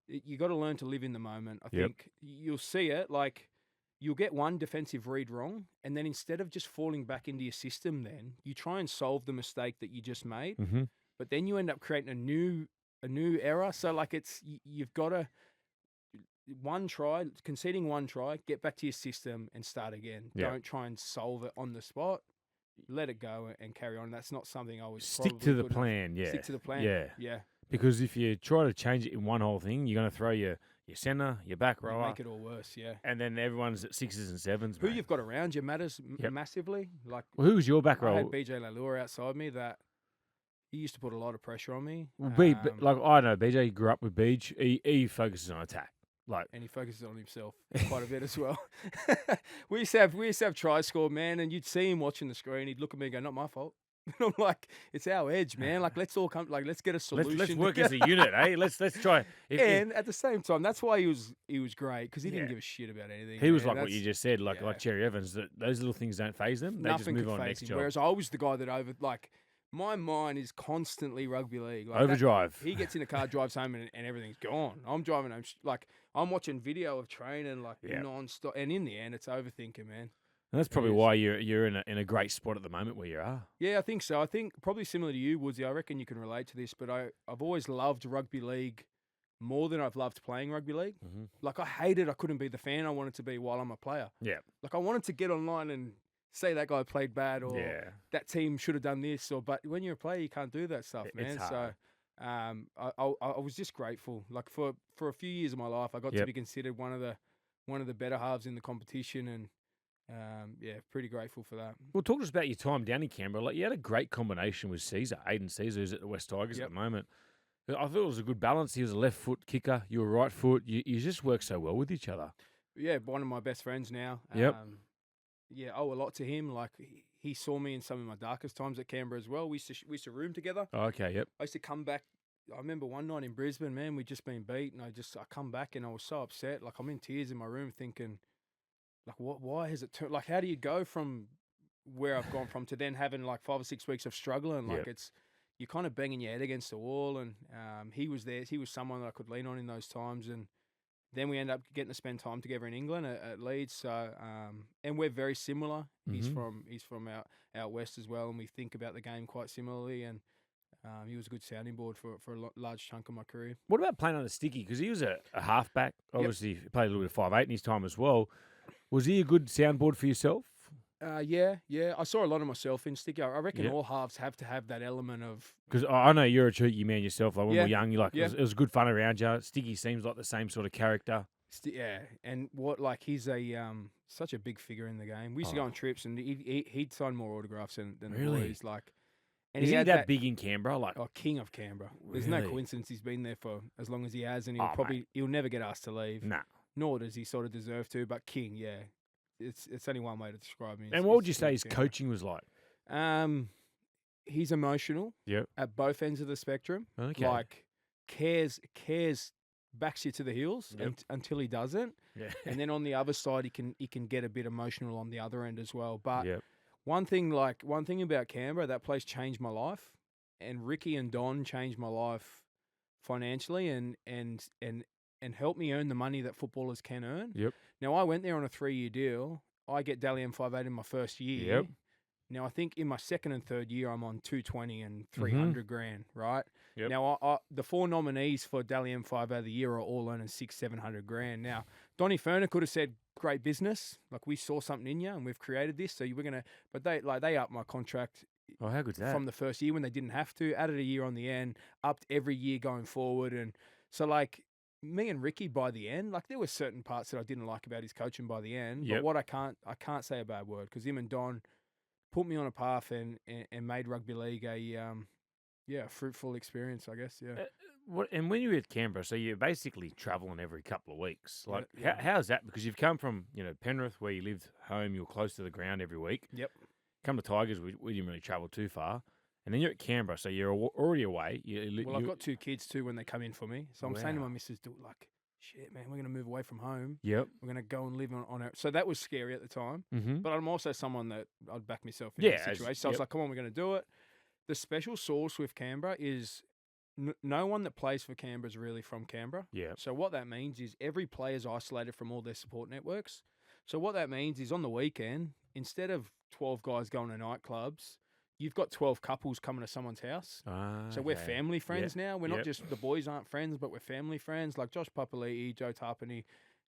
You got to learn to live in the moment. I think you'll see it. Like, you'll get one defensive read wrong, and then instead of just falling back into your system, then you try and solve the mistake that you just made. But then you end up creating a new error. So, like, you've got to conceding one try, get back to your system and start again. Don't try and solve it on the spot. Let it go and carry on. That's not something I was stick to the plan. Stick to the plan. Yeah. Because if you try to change it in one whole thing, you're going to throw your centre, your back rower. Make it all worse, yeah. And then everyone's at 6s and 7s. Who you've got around you matters massively. Like, well, who was your back rower? I had BJ Lalure outside me that he used to put a lot of pressure on me. Well, like I know BJ grew up with Beach. He focuses on attack. Like, And he focuses on himself quite a bit as well. we used to have try score, man, and you'd see him watching the screen. He'd look at me and go, "Not my fault." And I'm like, "It's our edge, man. Like, let's all come. Like, let's get a solution. let's work as a unit, eh? Let's try. And at the same time, that's why he was great because he didn't Yeah. give a shit about anything. he was man. like what you just said, like yeah. Cherry Evans. That those little things don't phase them. They just Nothing move could on phase next him. job. Whereas I was the guy that my mind is constantly rugby league. Like Overdrive. He gets in a car, drives home, and everything's gone. I'm driving home, like I'm watching video of training, like non-stop. And in the end, it's overthinking, man. And that's probably is. why you're in a great spot at the moment where you are. Yeah, I think so. I think probably similar to you, Woodsy. I reckon you can relate to this, but I've always loved rugby league more than I've loved playing rugby league. Mm-hmm. Like, I hated I couldn't be the fan I wanted to be while I'm a player. Yeah. Like, I wanted to get online and say that guy played bad or that team should have done this. But when you're a player, you can't do that stuff, man. It's hard. So I was just grateful. Like, for a few years of my life, I got to be considered one of the better halves in the competition, and pretty grateful for that. Well, talk to us about your time down in Canberra. Like, you had a great combination with Caesar, Aiden Caesar, who's at the West Tigers at the moment. I thought it was a good balance. He was a left foot kicker. You were right foot. You just work so well with each other. Yeah, one of my best friends now. Yep. Owe a lot to him. Like, he saw me in some of my darkest times at Canberra as well. We used to room together. Oh, okay, yep. I used to come back. I remember one night in Brisbane, man, we'd just been beat, and I come back and I was so upset. Like, I'm in tears in my room thinking, like, why has it turned? Like, how do you go from where I've gone from to then having like 5 or 6 weeks of struggling? Like, you're kind of banging your head against the wall, and he was there. He was someone that I could lean on in those times, and then we end up getting to spend time together in England at Leeds. So, and we're very similar. Mm-hmm. He's from out west as well, and we think about the game quite similarly. And he was a good sounding board for a large chunk of my career. What about playing under Sticky? Because he was a halfback. Obviously, he played a little bit of 5'8" in his time as well. Was he a good soundboard for yourself? Yeah. I saw a lot of myself in Sticky. I reckon all halves have to have that element of... Because I know you're a cheeky man yourself. Like when we were young, it was good fun around you. Sticky seems like the same sort of character. And he's such a big figure in the game. We used to go on trips, and he'd sign more autographs than the boys. Like, and is he that big in Canberra? Like, king of Canberra. There's Really? no coincidence he's been there for as long as he has, and mate. he'll never get asked to leave. Nah. Nor does he sort of deserve to. But king, yeah. It's only one way to describe him. And what would you say his coaching was like? He's emotional. Yep. At both ends of the spectrum. Okay. Like, cares, backs you to the heels until he doesn't. Yeah. And then on the other side, he can get a bit emotional on the other end as well. But Yep. one thing about Canberra, that place changed my life, and Ricky and Don changed my life financially and helped me earn the money that footballers can earn. Yep. Now, I went there on a 3-year deal. I get Dally M58 in my first year. Yep. Now, I think in my second and third year, I'm on 220 and 300 grand, right? Yep. Now, the 4 nominees for Dally M5 of the year are all earning 600-700 grand. Now, Donny Ferner could have said, great business. Like, we saw something in you and we've created this. So we're going to, but they upped my contract. Oh, how good's that? From the first year when they didn't have to, added a year on the end, upped every year going forward. And so, like, me and Ricky by the end, like, there were certain parts that I didn't like about his coaching by the end. Yep. But what I can't say a bad word, because him and Don put me on a path and made rugby league a fruitful experience, I guess. Yeah. And when you were at Canberra, so you're basically travelling every couple of weeks. Like, Yeah. how's that? Because you've come from Penrith, where you lived home, you were close to the ground every week. Yep. Come to Tigers, we didn't really travel too far. And then you're at Canberra, so you're already away. I've got 2 kids too when they come in for me. So I'm saying to Wow. my missus, shit, man, we're going to move away from home. Yep. We're going to go and live on our... So that was scary at the time. Mm-hmm. But I'm also someone that I'd back myself in Yeah, that situation. So I was like, come on, we're going to do it. The special sauce with Canberra is no one that plays for Canberra is really from Canberra. Yeah. So what that means is every player is isolated from all their support networks. So what that means is on the weekend, instead of 12 guys going to nightclubs, you've got 12 couples coming to someone's house. So we're family friends now. We're not just, the boys aren't friends, but we're family friends. Like Josh Papali'i, Joe Tarpany,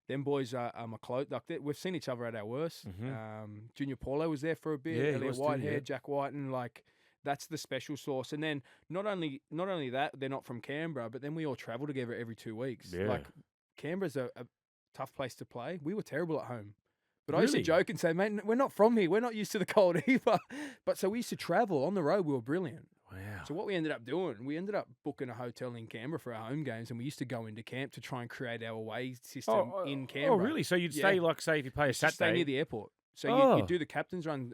them boys are my close. Like we've seen each other at our worst. Mm-hmm. Junior Paulo was there for a bit. Yeah, he Elliot was too, Whitehead, yeah. Jack Whiten, like that's the special sauce. And then not only that, they're not from Canberra, but then we all travel together every 2 weeks. Yeah. Like Canberra's a tough place to play. We were terrible at home. But I used to Really? joke and say, mate, we're not from here. We're not used to the cold either. But so we used to travel on the road. We were brilliant. Wow. So what we ended up doing, we ended up booking a hotel in Canberra for our home games, and we used to go into camp to try and create our away system in Canberra. Oh, really? So you'd stay, like, say, if you play a Just stay Saturday. near the airport. So you do the captain's run.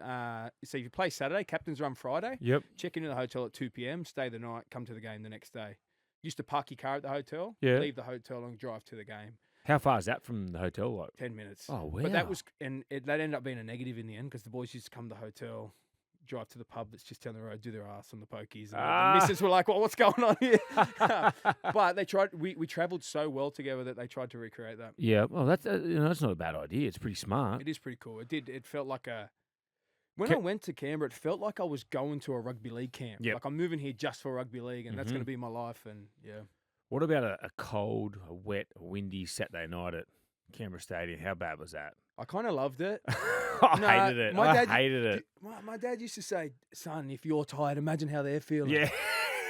So if you play Saturday, captain's run Friday. Yep. Check into the hotel at 2 p.m. Stay the night. Come to the game the next day. Used to park your car at the hotel. Yeah. Leave the hotel and drive to the game. How far is that from the hotel? Like 10 minutes. Oh, wow. But that was that ended up being a negative in the end because the boys used to come to the hotel, drive to the pub that's just down the road, do their ass on the pokies. And the missus were like, well, what's going on here? But they tried. We travelled so well together that they tried to recreate that. Yeah. Well, that's that's not a bad idea. It's pretty smart. It is pretty cool. It felt like a. When I went to Canberra, it felt like I was going to a rugby league camp. Yep. Like I'm moving here just for rugby league, and that's going to be my life. And yeah. What about a cold, a wet, a windy Saturday night at Canberra Stadium? How bad was that? I kind of loved it. I hated it. I hated it. My dad used to say, son, if you're tired, imagine how they're feeling. Yeah.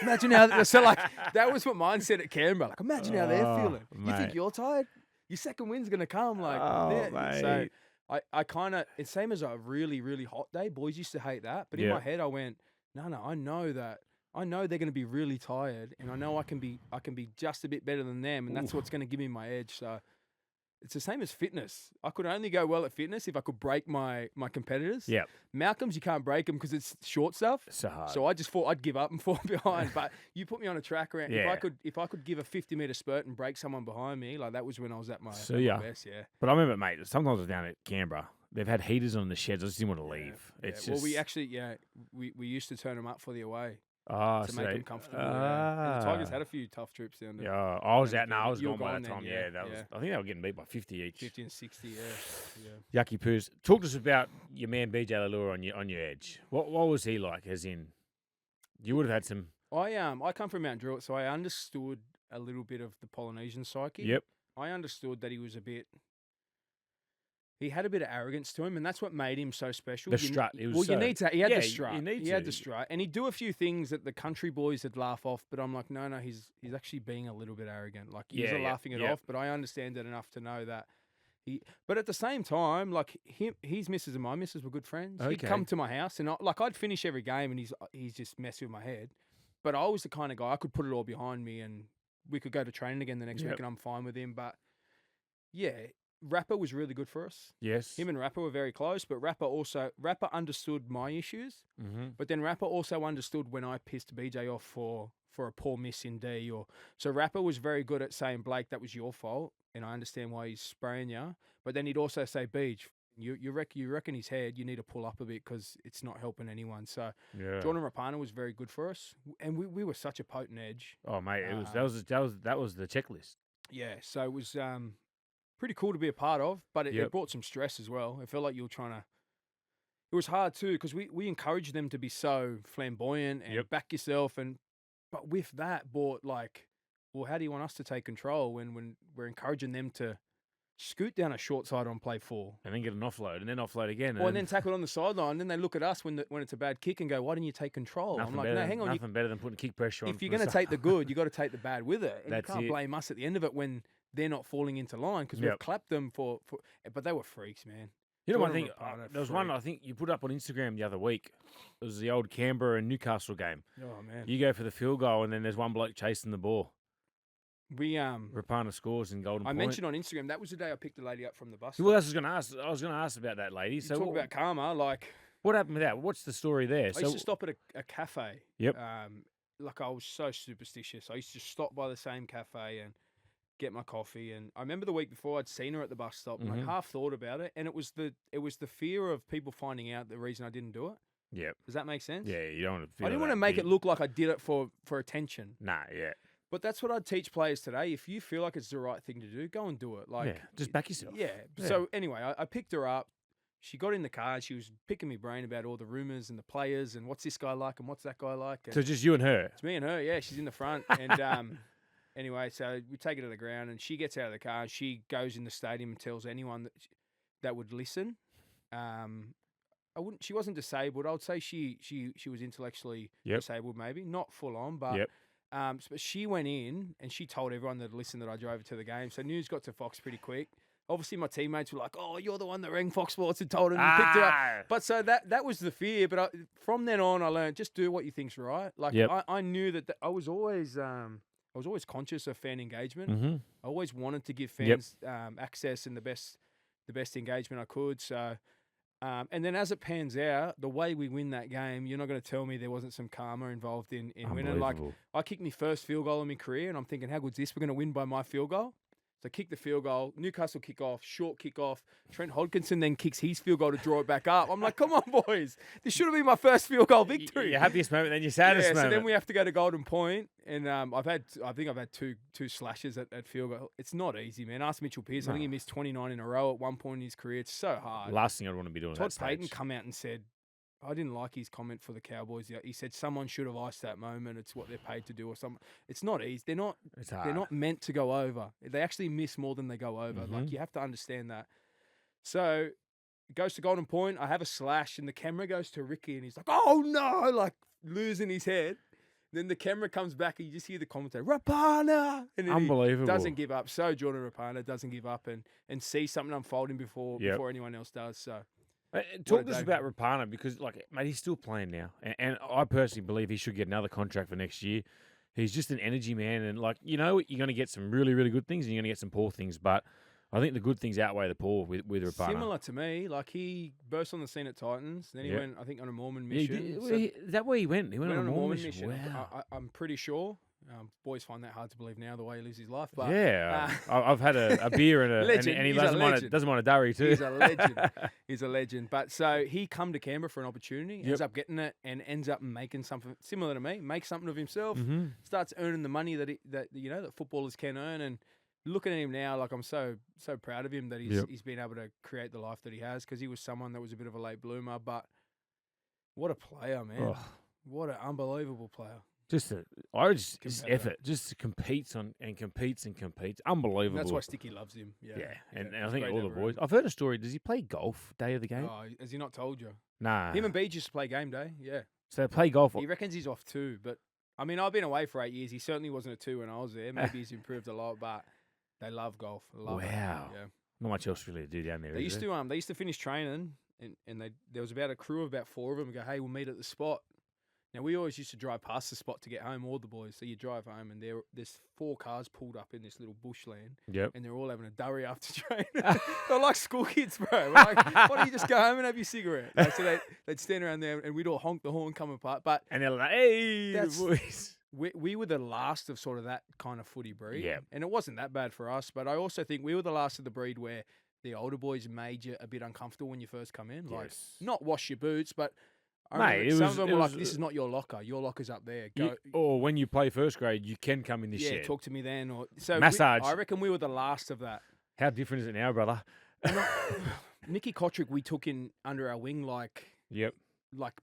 Imagine how. So, like, that was what mine said at Canberra. Like, imagine how they're feeling. Mate. You think you're tired? Your second wind's going to come. Like, mate. So, I kind of, it's same as a really, really hot day. Boys used to hate that. But in my head, I went, no, I know that. I know they're going to be really tired, and I know I can be just a bit better than them, and that's what's going to give me my edge. So it's the same as fitness. I could only go well at fitness if I could break my competitors. Yeah. Malcolm's, you can't break them because it's short stuff. So hard. So I just thought I'd give up and fall behind. But you put me on a track around. Yeah. If I could give a 50-meter spurt and break someone behind me, like that was when I was at my, best. Yeah. But I remember, mate, sometimes I was down at Canberra. They've had heaters on the sheds. I just didn't want to leave. Yeah. It's Well, just... we actually, we used to turn them up for the away. to make them comfortable. And the Tigers had a few tough trips down there. Yeah, I was out. No, I was You were gone by that gone time. then, Yeah, yeah, that was. yeah. I think they were getting beat by 50 each. 50 and 60, yeah. Yucky poos. Talk to us about your man BJ Lalure on your edge. What was he like? As in, you would have had some. I come from Mount Druitt, so I understood a little bit of the Polynesian psyche. Yep. I understood that he was he had a bit of arrogance to him, and that's what made him so special. The strut. He He had the strut. He had the strut, and he'd do a few things that the country boys would laugh off. But I'm like, no, he's actually being a little bit arrogant. Like he's laughing it off, but I understand it enough to know that But at the same time, like his missus and my missus were good friends. Okay. He'd come to my house, and I'd finish every game, and he's just messing with my head. But I was the kind of guy I could put it all behind me, and we could go to training again the next week, and I'm fine with him. But yeah. Rapper was really good for us. Yes. Him and Rapper were very close, but Rapper understood my issues. Mm-hmm. But then Rapper also understood when I pissed BJ off for a poor miss in D. So Rapper was very good at saying, Blake, that was your fault, and I understand why he's spraying you. But then he'd also say, Beej, you reckon his head, you need to pull up a bit because it's not helping anyone. So Jordan Rapana was very good for us, and we were such a potent edge. Oh mate, that was the checklist. Yeah, so it was pretty cool to be a part of, but it brought some stress as well. It felt like you were trying to. It was hard too because we encouraged them to be so flamboyant and back yourself, but with that brought like, well, how do you want us to take control when we're encouraging them to scoot down a short side on play 4 and then get an offload and then offload again, and then tackle it on the sideline, and then they look at us when it's a bad kick and go, why didn't you take control? I'm like, no, hang on, nothing better than putting kick pressure on. If you're going to take the good, you got to take the bad with it, and That's you can't blame us at the end of it when they're not falling into line because we've clapped them for. But they were freaks, man. You know one thing? There was one I think you put up on Instagram the other week. It was the old Canberra and Newcastle game. Oh man! You go for the field goal, and then there's one bloke chasing the ball. Rapana scores in Golden Point. I mentioned on Instagram that was the day I picked the lady up from the bus. Well, I was going to ask about that lady. So talk about karma, like what happened with that? What's the story there? I used to stop at a cafe. Yep. Like I was so superstitious. I used to stop by the same cafe and get my coffee. And I remember the week before I'd seen her at the bus stop, and I half thought about it, and it was the fear of people finding out the reason I didn't do it. Yeah. Does that make sense? Yeah, you don't want to. I didn't want to make it look like I did it for attention. Nah, yeah. But that's what I'd teach players today. If you feel like it's the right thing to do, go and do it. Like, just back yourself. Yeah. So anyway, I picked her up. She got in the car. She was picking my brain about all the rumors and the players and what's this guy like and what's that guy like. And so just you and her? It's me and her, yeah. She's in the front. And anyway, so we take her to the ground, and she gets out of the car, and she goes in the stadium and tells anyone that would listen. She wasn't disabled. I would say she was intellectually disabled, maybe. Not full on, but but she went in and she told everyone that listened that I drove her to the game. So news got to Fox pretty quick. obviously my teammates were like, "Oh, you're the one that rang Fox Sports and told him you picked it up." But so that was the fear. But from then on, I learned just do what you think's right. Like I knew that I was always conscious of fan engagement. Mm-hmm. I always wanted to give fans access and the best engagement I could. So. And then as it pans out, the way we win that game, you're not going to tell me there wasn't some karma involved in winning. Like, I kicked my first field goal in my career, and I'm thinking, how good's this? We're going to win by my field goal. So kick the field goal, Newcastle kick off, short kick off. Trent Hodkinson then kicks his field goal to draw it back up. I'm like, come on, boys. This should have been my first field goal victory. Your happiest moment, then your saddest moment. So then we have to go to Golden Point, and I think I've had two slashes at field goal. It's not easy, man. Ask Mitchell Pearce. I think he missed 29 in a row at one point in his career. It's so hard. Last thing I'd want to be doing. Todd Payton come out and said, I didn't like his comment for the Cowboys. He said someone should have iced that moment. It's what they're paid to do or something. It's not easy. They're not meant to go over. They actually miss more than they go over. Mm-hmm. Like, you have to understand that. So it goes to Golden Point. I have a slash and the camera goes to Ricky and he's like, oh no, like losing his head. Then the camera comes back and you just hear the commentator, Rapana! And Unbelievable. He doesn't give up. So Jordan Rapana doesn't give up and see something unfolding before anyone else does. So. Talk to us about Rapana because, like, mate, he's still playing now. And I personally believe he should get another contract for next year. He's just an energy man. And, like, you know, you're going to get some really, really good things and you're going to get some poor things. But I think the good things outweigh the poor with Rapana. Similar to me. Like, he burst on the scene at Titans. Then he went, I think, on a Mormon mission. Is that where he went? He went on a Mormon mission. Wow. I'm pretty sure. Boys find that hard to believe now, the way he lives his life. But I've had a beer and he doesn't mind a durry too. He's a legend. He's a legend. But so he come to Canberra for an opportunity, ends up getting it, and ends up making something similar to me. Makes something of himself, starts earning the money that footballers can earn. And looking at him now, like I'm so proud of him that he's been able to create the life that he has, because he was someone that was a bit of a late bloomer. But what a player, man! Oh. What an unbelievable player. Just effort, just competes and competes. Unbelievable. And that's why Sticky loves him. Yeah. And I think all the boys. I've heard a story. Does he play golf day of the game? Oh, has he not told you? Nah. Him and Beach used to play game day. Yeah. So they play golf. He reckons he's off too. But I mean, I've been away for 8 years. He certainly wasn't a 2 when I was there. Maybe he's improved a lot, but they love golf. Love it. Yeah. Not much else really to do down there. They used to finish training, and there was about a crew of about 4 of them and go, hey, we'll meet at the spot. Now, we always used to drive past the spot to get home, all the boys. So you drive home, and there's 4 cars pulled up in this little bushland. Yep. And they're all having a durry after training. They're like school kids, bro. We're like, why don't you just go home and have your cigarette? So they'd stand around there, and we'd all honk the horn, come apart. And they're like, hey, boys. We were the last of sort of that kind of footy breed. Yeah. And it wasn't that bad for us. But I also think we were the last of the breed where the older boys made you a bit uncomfortable when you first come in. Like, not wash your boots, but... Mate, some of them were like, this is not your locker. Your locker's up there. Go. Or when you play first grade, you can come in this shed. Yeah, talk to me then. So massage. I reckon we were the last of that. How different is it now, brother? Nicky Kotrick, we took in under our wing like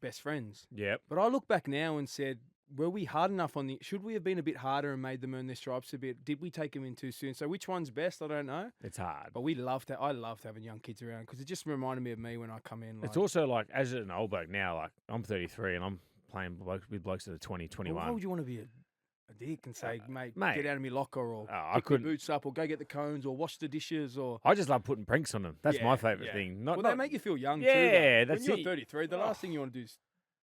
best friends. Yep. But I look back now and said, were we hard enough should we have been a bit harder and made them earn their stripes a bit? Did we take them in too soon? So which one's best? I don't know. It's hard. But I loved having young kids around because it just reminded me of me when I come in. It's also like, as an old bloke now, like I'm 33 and I'm playing with blokes that are 20, 21. Well, why would you want to be a dick and say, mate, get out of my locker or pick your boots up or go get the cones or wash the dishes or... I just love putting pranks on them. That's my favourite thing. They make you feel young too. Yeah, that's when you're 33, the last thing you want to do is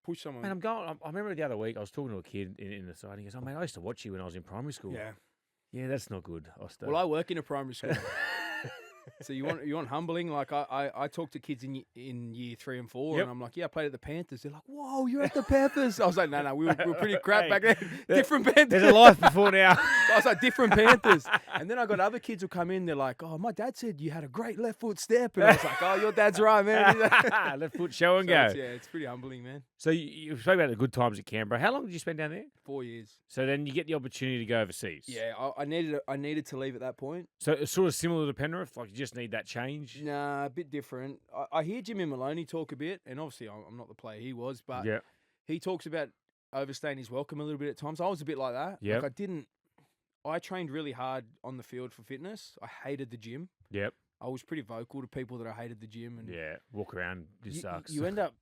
push someone. Man, I remember the other week I was talking to a kid in the side and he goes, oh, mate, I used to watch you when I was in primary school. Yeah. Yeah, that's not good. Well, I work in a primary school. So you want humbling? Like I talk to kids in year 3 and 4, and I'm like, I played at the Panthers. They're like, whoa, you're at the Panthers. I was like, no, we were pretty crap back then. Different Panthers. There's a life before now. I was like, different Panthers. And then I got other kids who come in. They're like, oh, my dad said you had a great left foot step, and I was like, oh, your dad's right, man. Left foot show and go. It's pretty humbling, man. So you spoke about the good times at Canberra. How long did you spend down there? 4 years. So then you get the opportunity to go overseas. Yeah, I needed to leave at that point. So it's sort of similar to Penrith, like you just need that change. Nah, a bit different. I hear Jimmy Maloney talk a bit, and obviously I'm not the player he was, but he talks about overstaying his welcome a little bit at times. I was a bit like that. Yep. Like I trained really hard on the field for fitness. I hated the gym. Yep. I was pretty vocal to people that I hated the gym. And walk around, this sucks. You end up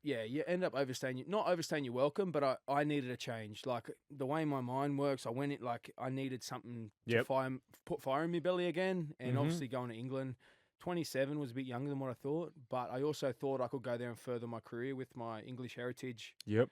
overstaying, not overstaying your welcome, but I needed a change. Like the way my mind works, I needed something to put fire in my belly again. And obviously going to England, 27 was a bit younger than what I thought, but I also thought I could go there and further my career with my English heritage. Yep.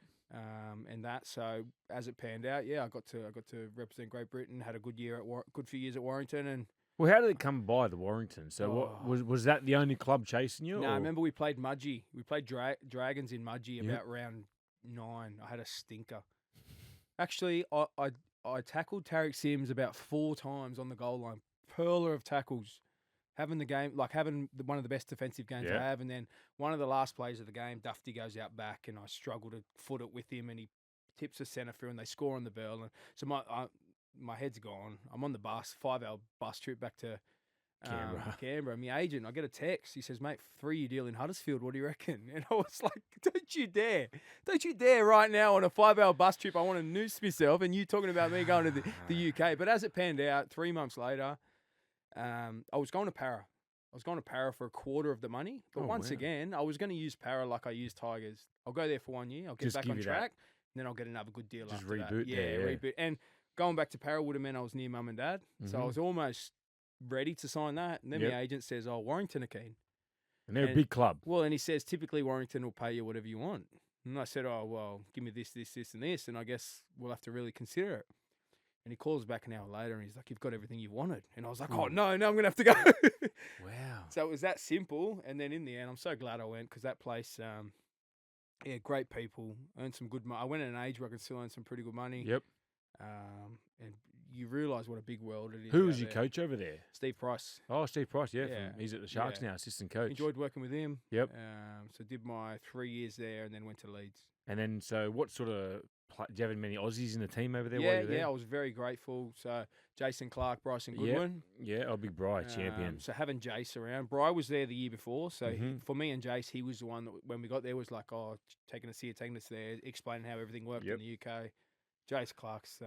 And that. So as it panned out, I got to represent Great Britain. Had a good year good few years at Warrington, and Well, how did it come by the Warrington? So what was that the only club chasing you? No, or? I remember we played Mudgee. We played Dragons in Mudgee about round 9. I had a stinker. Actually, I tackled Tarek Sims about 4 times on the goal line. Perler of tackles. Having the game, having one of the best defensive games I have. And then one of the last plays of the game, Dufty goes out back and I struggle to foot it with him and he tips the centre through and they score on the bell. And so my head's gone. I'm on the bus, 5-hour bus trip back to Canberra. My agent, I get a text. He says, mate, 3-year deal in Huddersfield. What do you reckon? And I was like, don't you dare. Don't you dare right now on a 5-hour bus trip. I want to noose myself and you talking about me going to the UK. But as it panned out, 3 months later, I was going to Para. I was going to Para for a quarter of the money. But once again, I was going to use Para like I used Tigers. I'll go there for 1 year. I'll get back on track. And then I'll get another good deal after that. Reboot. Yeah, reboot. And going back to Para would have meant I was near mum and dad. So I was almost ready to sign that. And then the agent says, Warrington are keen. And they're a big club. Well, and he says, typically Warrington will pay you whatever you want. And I said, give me this, and this. And I guess we'll have to really consider it. And he calls back an hour later and he's like, you've got everything you wanted. And I was like, no, I'm going to have to go. Wow. So it was that simple. And then in the end, I'm so glad I went because that place, great people, earned some good money. I went at an age where I could still earn some pretty good money. Yep. And you realise what a big world it is. Who was your coach over there? Steve Price. Oh, Steve Price, he's at the Sharks now, assistant coach. Enjoyed working with him. Yep. So did my 3 years there and then went to Leeds. And then, so what sort of, do you have many Aussies in the team over there? Yeah, I was very grateful. So Jason Clark, Bryson Goodwin. Yeah, big Bry, champion. So having Jace around. Bry was there the year before. So for me and Jace, he was the one that when we got there was like, taking us here, taking us there, explaining how everything worked in the UK. Jace Clark's,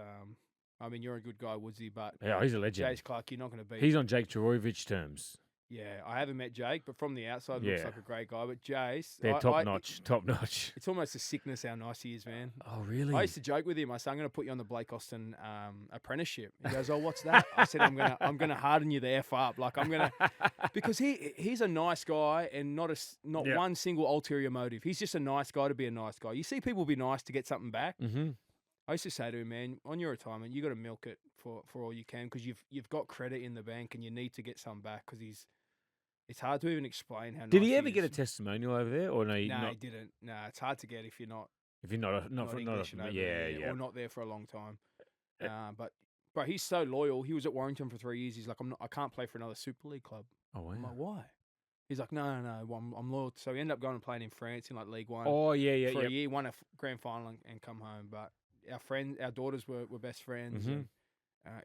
you're a good guy, Woodsy, but he's a legend. Jace Clark, you're not going to beat. He's on Jake Trebojevic terms. Yeah, I haven't met Jake, but from the outside, looks like a great guy. But Jace, they're top notch. It's almost a sickness how nice he is, man. Oh, really? I used to joke with him. I said, I'm going to put you on the Blake Austin apprenticeship. He goes, oh, what's that? I said, I'm gonna harden you the F up. Like I'm gonna, because he's a nice guy and not one single ulterior motive. He's just a nice guy to be a nice guy. You see people be nice to get something back. Mm-hmm. I used to say to him, man, on your retirement, you got to milk it for all you can because you've got credit in the bank and you need to get some back because it's hard to even explain how. Did he ever get a testimonial over there, or no? He didn't. No, it's hard to get if you're not English or not there for a long time. But he's so loyal. He was at Warrington for 3 years. He's like, I can't play for another Super League club. Oh wow. I'm like, why? He's like, no, I'm loyal. So he ended up going and playing in France in like League One. Oh yeah. For a year, won a grand final and come home. But our daughters were best friends. Mm-hmm. And,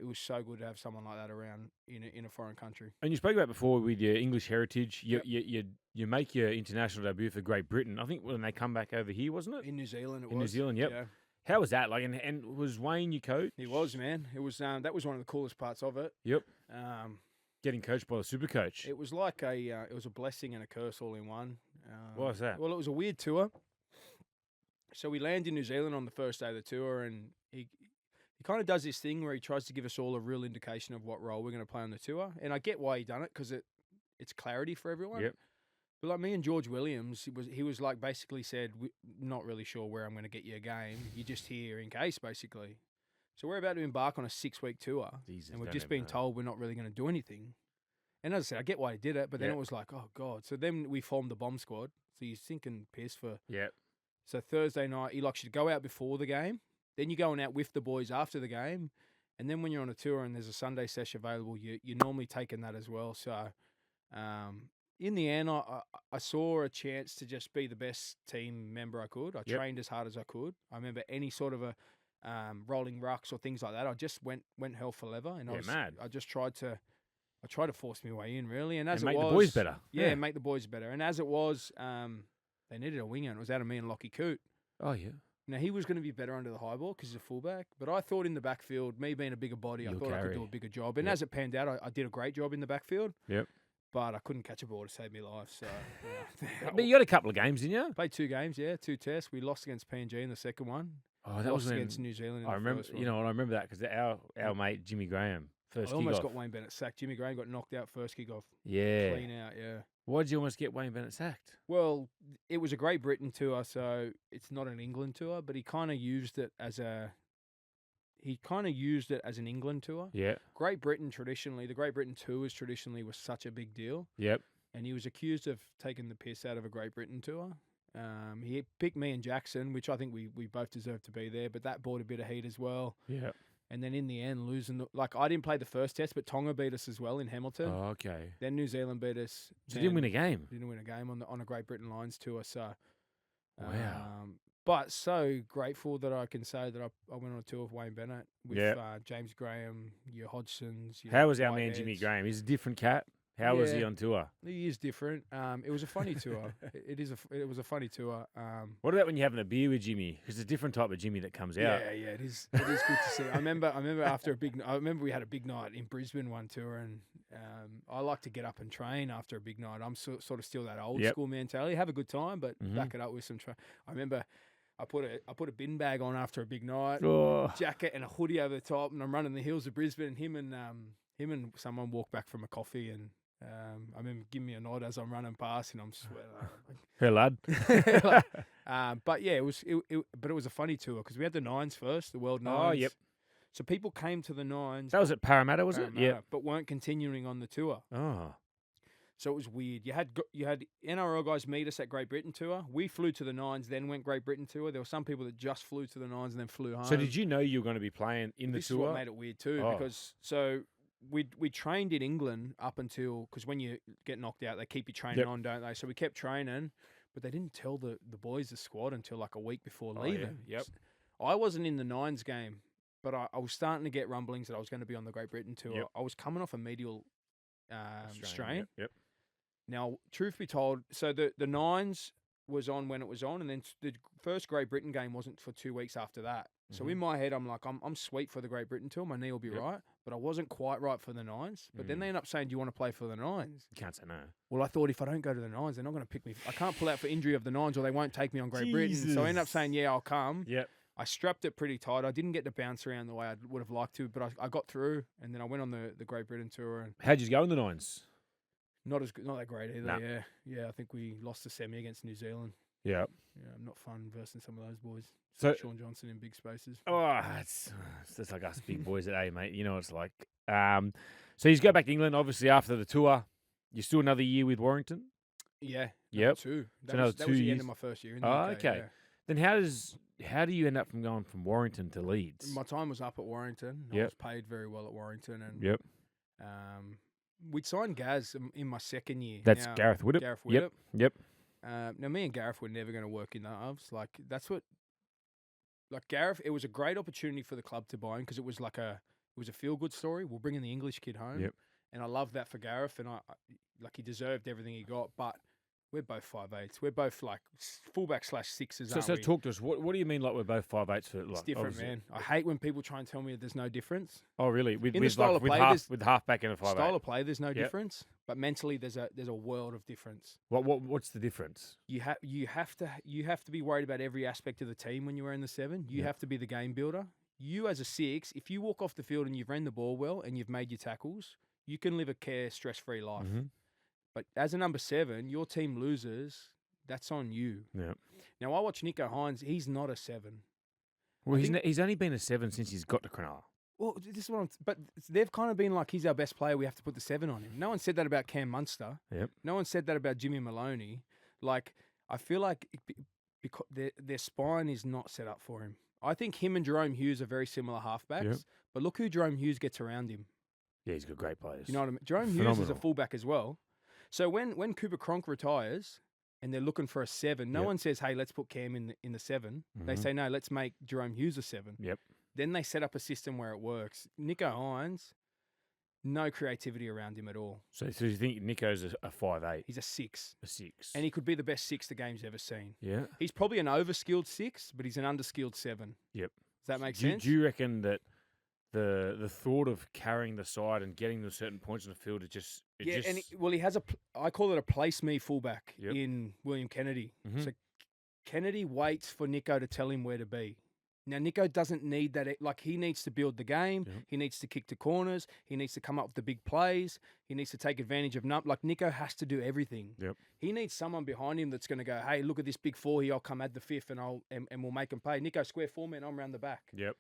it was so good to have someone like that around in a foreign country. And you spoke about before with your English heritage. You make your international debut for Great Britain. I think when they come back over here, wasn't it? In New Zealand, New Zealand, yep. Yeah. How was that? Like, and was Wayne your coach? He was, man. It was that was one of the coolest parts of it. Yep. Getting coached by the super coach. It was like it was a blessing and a curse all in one. What was that? Well, it was a weird tour. So we land in New Zealand on the first day of the tour, and he kind of does this thing where he tries to give us all a real indication of what role we're going to play on the tour. And I get why he done it because it's clarity for everyone. Yep. But like me and George Williams, he was like basically said, not really sure where I'm going to get you a game. You're just here in case, basically. So we're about to embark on a 6-week tour, and we've just been told we're not really going to do anything. And as I said, I get why he did it, but then it was like, oh God. So then we formed the bomb squad. So you're sinking piss for. Yeah. So Thursday night, he likes you to go out before the game. Then you're going out with the boys after the game. And then when you're on a tour and there's a Sunday sesh available, you're normally taking that as well. So in the end, I saw a chance to just be the best team member I could. I trained as hard as I could. I remember any sort of a rolling rucks or things like that. I just went hell for leather. And I just tried to force my way in, really. And as it was... make the boys better. Yeah, make the boys better. And as it was, they needed a winger. And it was out of me and Lockie Coote. Oh, yeah. Now, he was going to be better under the high ball because he's a fullback. But I thought in the backfield, me being a bigger body, I thought I could do a bigger job. And as it panned out, I did a great job in the backfield. Yep. But I couldn't catch a ball to save my life. So, But you got a couple of games, didn't you? Played 2 games, 2 tests. We lost against PNG in the second one. Oh, that was against New Zealand. I remember, I remember that because our mate Jimmy Graham First I almost kick-off. got Wayne Bennett sacked. Jimmy Graham got knocked out first kick-off. Yeah. Clean out, yeah. Why did you almost get Wayne Bennett sacked? Well, it was a Great Britain tour, so it's not an England tour, but he kind of used it as an England tour. Yeah. Great Britain traditionally, the Great Britain tours traditionally was such a big deal. Yep. And he was accused of taking the piss out of a Great Britain tour. He picked me and Jackson, which I think we both deserved to be there, but that brought a bit of heat as well. Yeah. And then in the end, losing, I didn't play the first test, but Tonga beat us as well in Hamilton. Oh, okay. Then New Zealand beat us. So you didn't win a game? Didn't win a game on a Great Britain Lions tour. So, Wow. But so grateful that I can say that I went on a tour with Wayne Bennett, with James Graham, your Hodgsons. How was our man Jimmy Graham? He's a different cat. How was he on tour? He is different. It was a funny tour. It was a funny tour. What about when you're having a beer with Jimmy? Because it's a different type of Jimmy that comes out. Yeah, it is. It is good to see. I remember after I remember we had a big night in Brisbane one tour, and I like to get up and train after a big night. I'm sort of still that old school mentality. Have a good time, but back it up with some I remember I put a bin bag on after a big night, jacket and a hoodie over the top, and I'm running the hills of Brisbane. And him and someone walked back from a coffee, and I remember giving me a nod as I'm running past, and I'm sweating. Hey lad. But yeah, it was a funny tour because we had the nines first, the World Nines. Oh, yep. So people came to the nines. That was at Parramatta, was it? Yeah. But weren't continuing on the tour. Oh. So it was weird. You had NRL guys meet us at Great Britain tour. We flew to the nines, then went Great Britain tour. There were some people that just flew to the nines and then flew home. So did you know you were going to be playing in the this tour? This is what made it weird too, because we trained in England up until, because when you get knocked out, they keep you training on, don't they? So we kept training, but they didn't tell the boys, the squad, until like a week before leaving. Yeah. Yep. I wasn't in the nines game, but I was starting to get rumblings that I was going to be on the Great Britain tour. Yep. I was coming off a medial strain. Yep. Now, truth be told, so the nines was on when it was on, and then the first Great Britain game wasn't for 2 weeks after that. So in my head, I'm like, I'm sweet for the Great Britain tour. My knee will be right, but I wasn't quite right for the nines. But then they end up saying, "Do you want to play for the nines?" You can't say no. Well, I thought if I don't go to the nines, they're not going to pick me. I can't pull out for injury of the nines, or they won't take me on Great Britain. So I end up saying, "Yeah, I'll come." Yep. I strapped it pretty tight. I didn't get to bounce around the way I would have liked to, but I got through, and then I went on the Great Britain tour. And how'd you go in the nines? not that great either. Nah. Yeah. I think we lost the semi against New Zealand. Yeah. Yeah, not fun versing some of those boys. So Sean Johnson in big spaces. Oh, it's like us big boys at A, mate. You know what it's like. So you go back to England, obviously, after the tour. You still another year with Warrington? Yeah. Yep. Two. So That was the years. end of my first year in the Oh, UK, okay. yeah. Then how do you end up from going from Warrington to Leeds? My time was up at Warrington. I Yep. was paid very well at Warrington. And Yep. we'd signed Gaz in my second year. That's Now, Gareth Widdop. Gareth Widdop. Yep. Now, me and Gareth were never going to work in the halves. Like, that's what... Like, Gareth, it was a great opportunity for the club to buy him because it was a feel-good story. We're bringing the English kid home. Yep. And I love that for Gareth, and I he deserved everything he got, but we're both 5'8". We're both, like, fullback/sixes, So aren't we? talk to us. What do you mean, like, we're both 5'8"s for, like, It's different, obviously? man. I hate when people try and tell me that there's no difference. Oh, really? With In the style of play, with halfback and a 5'8"? Style of play, there's no Yep. difference, but mentally there's a world of difference. What's the difference? You have to be worried about every aspect of the team when you were in the 7. You Yep. have to be the game builder. You as a 6, if you walk off the field and you've ran the ball well and you've made your tackles, you can live a stress-free life. Mm-hmm. But as a number 7, your team loses, that's on you. Yeah. Now I watch Nico Hines. He's not a 7. Well, he's only been a 7 since he's got to Cronulla. Well, this is what but they've kind of been like, he's our best player. We have to put the 7 on him. No one said that about Cam Munster. Yep. No one said that about Jimmy Maloney. Like, I feel like because their spine is not set up for him. I think him and Jerome Hughes are very similar halfbacks. Yep. But look who Jerome Hughes gets around him. Yeah, he's got great players. You know what I mean? Jerome Hughes is a Phenomenal. fullback as well. So when Cooper Cronk retires and they're looking for a 7, no Yep. one says, "Hey, let's put Cam in the 7." They Mhm. say, "No, let's make Jerome Hughes a 7." Yep. Then they set up a system where it works. Nico Hines, no creativity around him at all. So you think Nico's a 5'8"? He's a 6. A 6. And he could be the best 6 the game's ever seen. Yeah. He's probably an overskilled 6, but he's an underskilled 7. Yep. Does that make Do sense? you reckon that the thought of carrying the side and getting to certain points in the field, he has I call it a place me fullback Yep. in William Kennedy. Mhm. So Kennedy waits for Nico to tell him where to be. Now, Nico doesn't need that. Like, he needs to build the game. Yep. He needs to kick to corners. He needs to come up with the big plays. He needs to take advantage of Like, Nico has to do everything. Yep. He needs someone behind him that's going to go, hey, look at this big four here. I'll come add the fifth and we'll make him pay. Nico, square four, man. I'm around the back. Yep.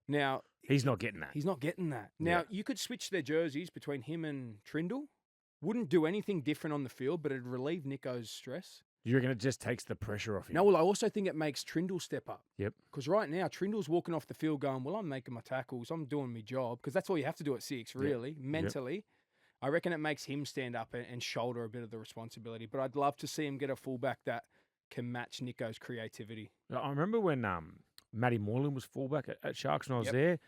Now, He's not getting that. he's not getting that. Now, you could switch their jerseys between him and Trindle. Wouldn't do anything different on the field, but it'd relieve Nico's stress. You reckon it just takes the pressure off him? No, well, I also think it makes Trindle step up. Yep. Because right now, Trindle's walking off the field going, well, I'm making my tackles. I'm doing my job. Because that's all you have to do at 6, really, mentally. I reckon it makes him stand up and shoulder a bit of the responsibility. But I'd love to see him get a fullback that can match Nico's creativity. I remember when Matty Moylan was fullback at Sharks when I was Yep. there.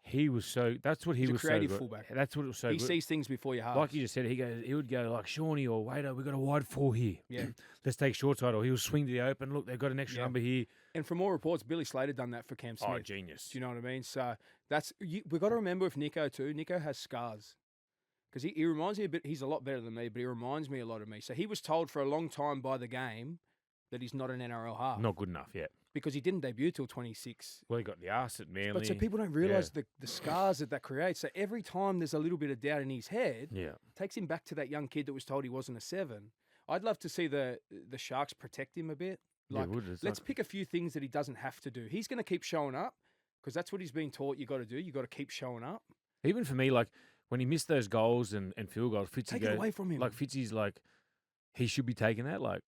He was so. That's what he He's a was creative so good. fullback. That's what it was so He good. sees things before your heart. Like you just said, he would go like, Shawnee or Wader, we've got a wide four here. Yeah. Let's take short side. Or he'll swing to the open. Look, they've got an extra Yeah. number here. And from all reports, Billy Slater done that for Cam Smith. Oh, genius. Do you know what I mean? So we've got to remember with Nico too. Nico has scars because he reminds me a bit. He's a lot better than me, but he reminds me a lot of me. So he was told for a long time by the game that he's not an NRL half. Not good enough yet. Because he didn't debut till 26. Well, he got the arse at Manly. But so people don't realise the scars that creates. So every time there's a little bit of doubt in his head, Yeah. takes him back to that young kid that was told he wasn't a 7. I'd love to see the Sharks protect him a bit. Like, let's pick a few things that he doesn't have to do. He's going to keep showing up because that's what he's been taught you got to do. You got to keep showing up. Even for me, like when he missed those goals and field goals, Fitzy Take it away from him. Like Fitzy's like, he should be taking that. Like,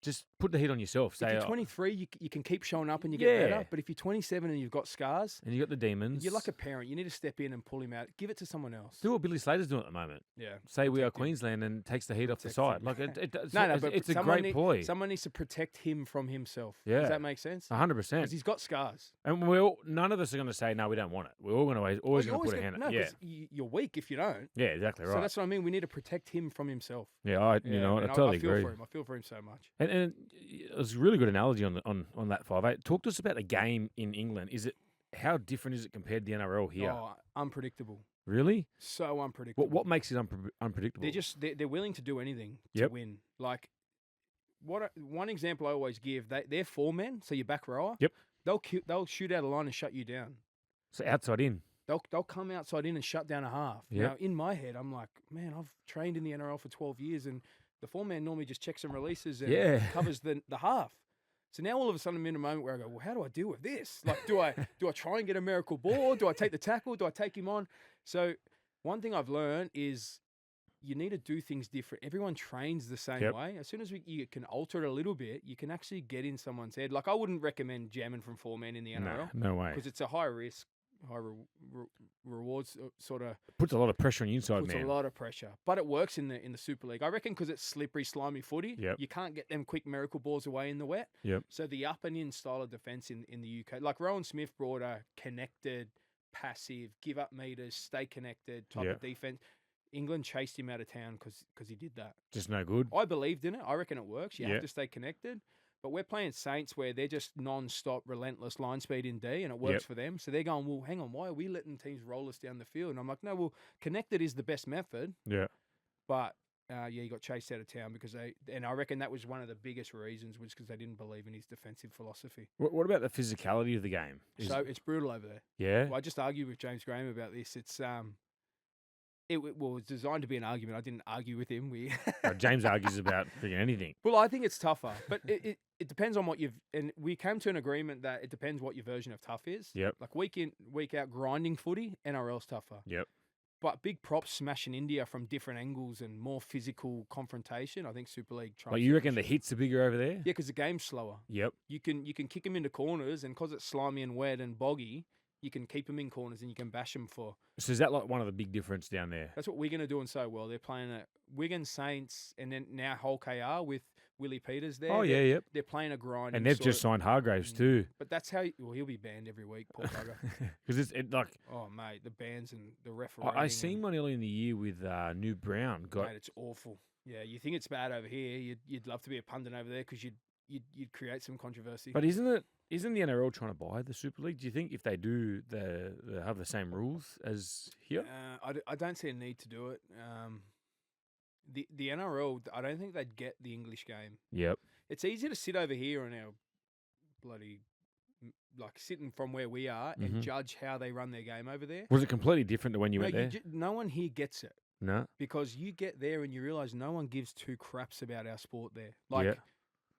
just put the heat on yourself. If Say, you're 23, you can keep showing up and you get Yeah. better. But if you're 27 and you've got scars, and you got the demons. you're like a parent. You need to step in and pull him out. Give it to someone else. Do what Billy Slater's doing at the moment. Yeah. Say we are Protect him. Queensland and takes the heat off the Protect side. him. Like it's No, but it's a someone great ploy. Someone needs to protect him from himself. Yeah. Does that make sense? 100%. Because he's got scars. And none of us are going to say no, we don't want it. We're all going to always going to put a hand. No, Yeah, because you're weak if you don't. yeah, exactly right. So that's what I mean. We need to protect him from himself. Yeah, you know, I and totally I feel agree. for him. I feel for him so much. And it was a really good analogy on that 5-8. Talk to us about the game in England. How different is it compared to the NRL here? Oh, unpredictable. Really? So unpredictable. What makes it unpredictable? They're willing to do anything to Yep. win. Like one example I always give, they're 4 men, so your back rower. Yep. They'll shoot out a line and shut you down. So outside in. They'll come outside in and shut down a half. Yep. Now in my head, I'm like, man, I've trained in the NRL for 12 years, and the 4-man normally just checks and releases and Yeah. covers the half. So now all of a sudden I'm in a moment where I go, well, how do I deal with this? Like, do I try and get a miracle ball? Do I take the tackle? Do I take him on? So one thing I've learned is you need to do things different. Everyone trains the same Yep. way. As soon as you can alter it a little bit, you can actually get in someone's head. Like I wouldn't recommend jamming from 4-man in the NRL No way. because it's a high risk, high rewards sort of. Puts a lot of pressure on the inside, Puts man. a lot of pressure, but it works in the Super League. I reckon because it's slippery, slimy footy. Yep. You can't get them quick miracle balls away in the wet. Yep. So the up and in style of defense in the UK, like Rowan Smith brought a connected, passive, give up meters, stay connected type Yeah. of defense. England chased him out of town because he did that. Just no good. I believed in it. I reckon it works. You Yeah. have to stay connected. But we're playing Saints where they're just non-stop, relentless line speed in D, and it works Yep. for them. So they're going, well, hang on, why are we letting teams roll us down the field? And I'm like, no, well, connected is the best method. Yeah. But, he got chased out of town because and I reckon that was one of the biggest reasons was because they didn't believe in his defensive philosophy. What about the physicality of the game? So it's brutal over there. Yeah. Well, I just argued with James Graham about this. It's it was designed to be an argument. I didn't argue with him. James argues about freaking anything. Well, I think it's tougher, but it depends on what and we came to an agreement that it depends what your version of tough is. Yep. Like week in, week out, grinding footy, NRL's tougher. Yep. But big props smashing India from different angles and more physical confrontation. I think Super League trumps. Like you it reckon for the sure. hits are bigger over there? Yeah, because the game's slower. Yep. You can kick them into corners, and because it's slimy and wet and boggy, you can keep them in corners and you can bash them for. So is that like one of the big difference down there? That's what Wigan are doing so well. They're playing at Wigan Saints, and then now Hull KR with Willie Peters there. Oh, yeah, yep. They're playing a grind. And they've just signed Hargraves too. But that's how. Well, he'll be banned every week, poor bugger. Because it's like. Oh mate, the bans and the refereeing. I seen one early in the year with New Brown. Mate, it's awful. Yeah, you think it's bad over here. You'd love to be a pundit over there because you'd create some controversy. But isn't the NRL trying to buy the Super League? Do you think if they do, they have the same rules as here? I don't see a need to do it. The NRL, I don't think they'd get the English game. Yep. It's easy to sit over here on our bloody like sitting from where we are and judge how they run their game over there. Was it completely different to when you went there? No one here gets it. No. Because you get there and you realise no one gives two craps about our sport there. Like,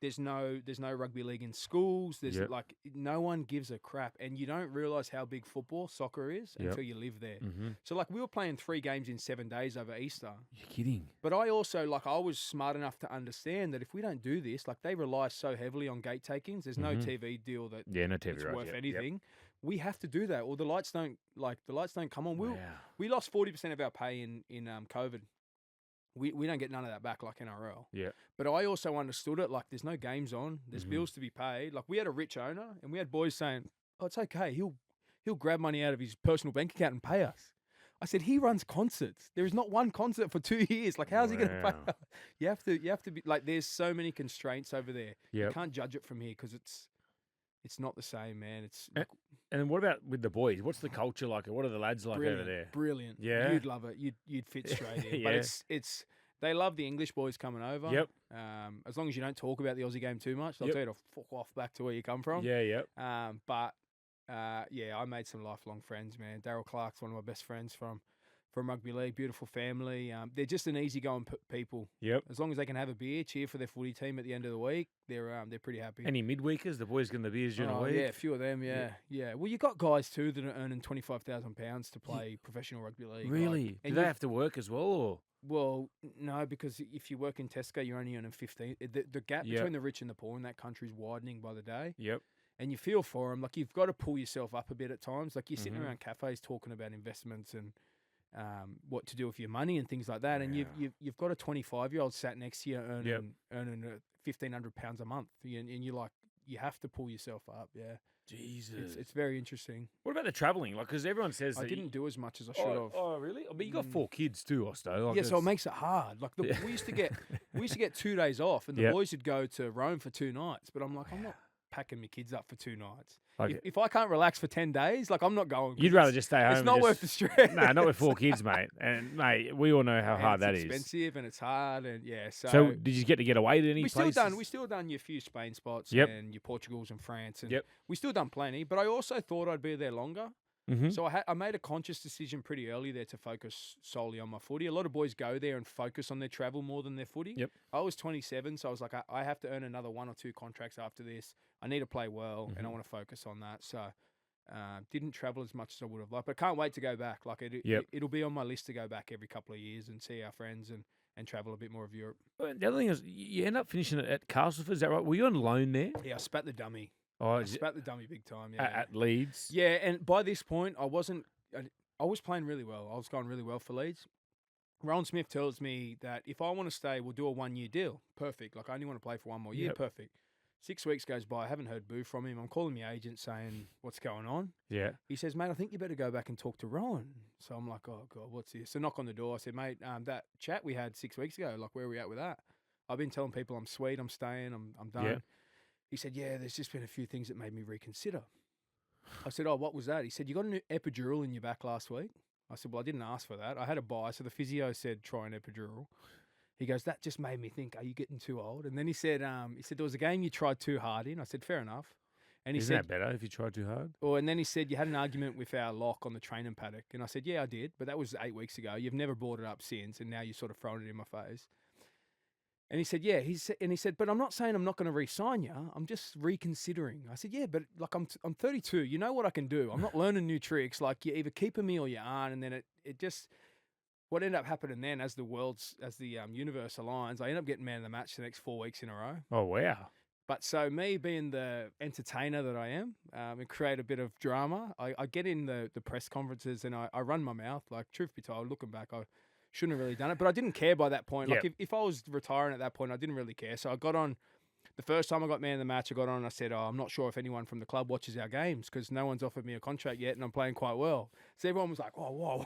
there's no rugby league in schools. There's like no one gives a crap, and you don't realise how big soccer is until you live there. So like we were playing 3 games in 7 days over Easter. You're kidding. But I also I was smart enough to understand that if we don't do this, like they rely so heavily on gate takings. There's no TV deal that no TV that's worth anything. We have to do that, or the lights don't come on. We lost 40% of our pay in COVID. We don't get none of that back like NRL. Yeah. But I also understood it. Like, there's no games on. There's bills to be paid. Like, we had a rich owner, and we had boys saying, "Oh, it's okay. He'll grab money out of his personal bank account and pay us." I said, "He runs concerts. There is not one concert for 2 years. Like, how's he going to pay us?" You have to be like. There's so many constraints over there. You can't judge it from here because it's not the same, man. It's. And what about with the boys? What's the culture like? What are the lads like over there? Brilliant. Yeah. You'd love it. You'd fit straight in. But it's they love the English boys coming over. Yep. As long as you don't talk about the Aussie game too much, they'll tell you to fuck off back to where you come from. Yeah, yep. But I made some lifelong friends, man. Daryl Clark's one of my best friends from rugby league. Beautiful family. They're just an easygoing people. Yep. As long as they can have a beer, cheer for their footy team at the end of the week, they're pretty happy. Any midweekers? The boys getting the beers during the week? Yeah, a few of them. Yeah. Well, you got guys too that are earning £25,000 to play professional rugby league. Really? Do they have to work as well, or? Well, no, because if you work in Tesco, you're only earning 15. The gap between the rich and the poor in that country is widening by the day. Yep. And you feel for them. Like, you've got to pull yourself up a bit at times. Like, you're sitting around cafes talking about investments and what to do with your money and things like that. And you've got a 25-year-old sat next to you earning £1,500 a month. And you're like, you have to pull yourself up. Yeah. Jesus. It's very interesting. What about the travelling? Like, because everyone says I didn't do as much as I should have. Oh, really? But you got 4 kids too, Osto. Yeah, so it makes it hard. Like, we used to get 2 days off, and the boys would go to Rome for 2 nights. But I'm like, I'm not packing my kids up for 2 nights. Like, if I can't relax for 10 days, like, I'm not going. You'd rather just stay home. It's not worth the stress. No, not with 4 kids, mate. And mate, we all know how hard that is. It's expensive and it's hard, and So did you get away to any places? We still done your few Spain spots and your Portugals and France, and we still done plenty. But I also thought I'd be there longer. So I made a conscious decision pretty early there to focus solely on my footy. A lot of boys go there and focus on their travel more than their footy. Yep. I was 27, so I was like, I have to earn another 1 or 2 contracts after this. I need to play well, and I want to focus on that. So didn't travel as much as I would have liked, but can't wait to go back. Like, it'll be on my list to go back every couple of years and see our friends and travel a bit more of Europe. The other thing is, you end up finishing at Castleford, is that right? Were you on loan there? Yeah, I spat the dummy. Oh, I spat the dummy big time. Yeah, at Leeds. Yeah, and by this point, I was playing really well. I was going really well for Leeds. Rowan Smith tells me that if I want to stay, we'll do a 1-year deal. Perfect. Like, I only want to play for 1 more year. Perfect. 6 weeks goes by. I haven't heard boo from him. I'm calling my agent saying, what's going on? Yeah. He says, mate, I think you better go back and talk to Rowan. So I'm like, oh, God, what's this? So knock on the door. I said, mate, that chat we had 6 weeks ago, like, where are we at with that? I've been telling people I'm sweet, I'm staying, I'm done. Yeah. He said, yeah, there's just been a few things that made me reconsider. I said, oh, what was that? He said, you got a new epidural in your back last week? I said, well, I didn't ask for that. I had a buy, so the physio said try an epidural. He goes, that just made me think, are you getting too old? And then he said, there was a game you tried too hard in. I said, fair enough. And he said, that better if you tried too hard? Well, and then he said, you had an argument with our lock on the training paddock. And I said, yeah, I did, but that was 8 weeks ago. You've never brought it up since, and now you're sort of throwing it in my face. And he said, yeah. He said, but I'm not saying I'm not going to re-sign you. I'm just reconsidering. I said, yeah, but like I'm 32. You know what I can do. I'm not learning new tricks. Like, you're either keeping me or you aren't. And then it just, what ended up happening then as the universe aligns, I end up getting man of the match the next 4 weeks in a row. Oh, wow. But so me being the entertainer that I am and create a bit of drama, I get in the press conferences and I run my mouth. Like, truth be told, looking back, I shouldn't have really done it, but I didn't care by that point. Like, if I was retiring at that point, I didn't really care. So I got on, the first time I got man of the match, I got on and I said, I'm not sure if anyone from the club watches our games because no one's offered me a contract yet and I'm playing quite well. So everyone was like, whoa.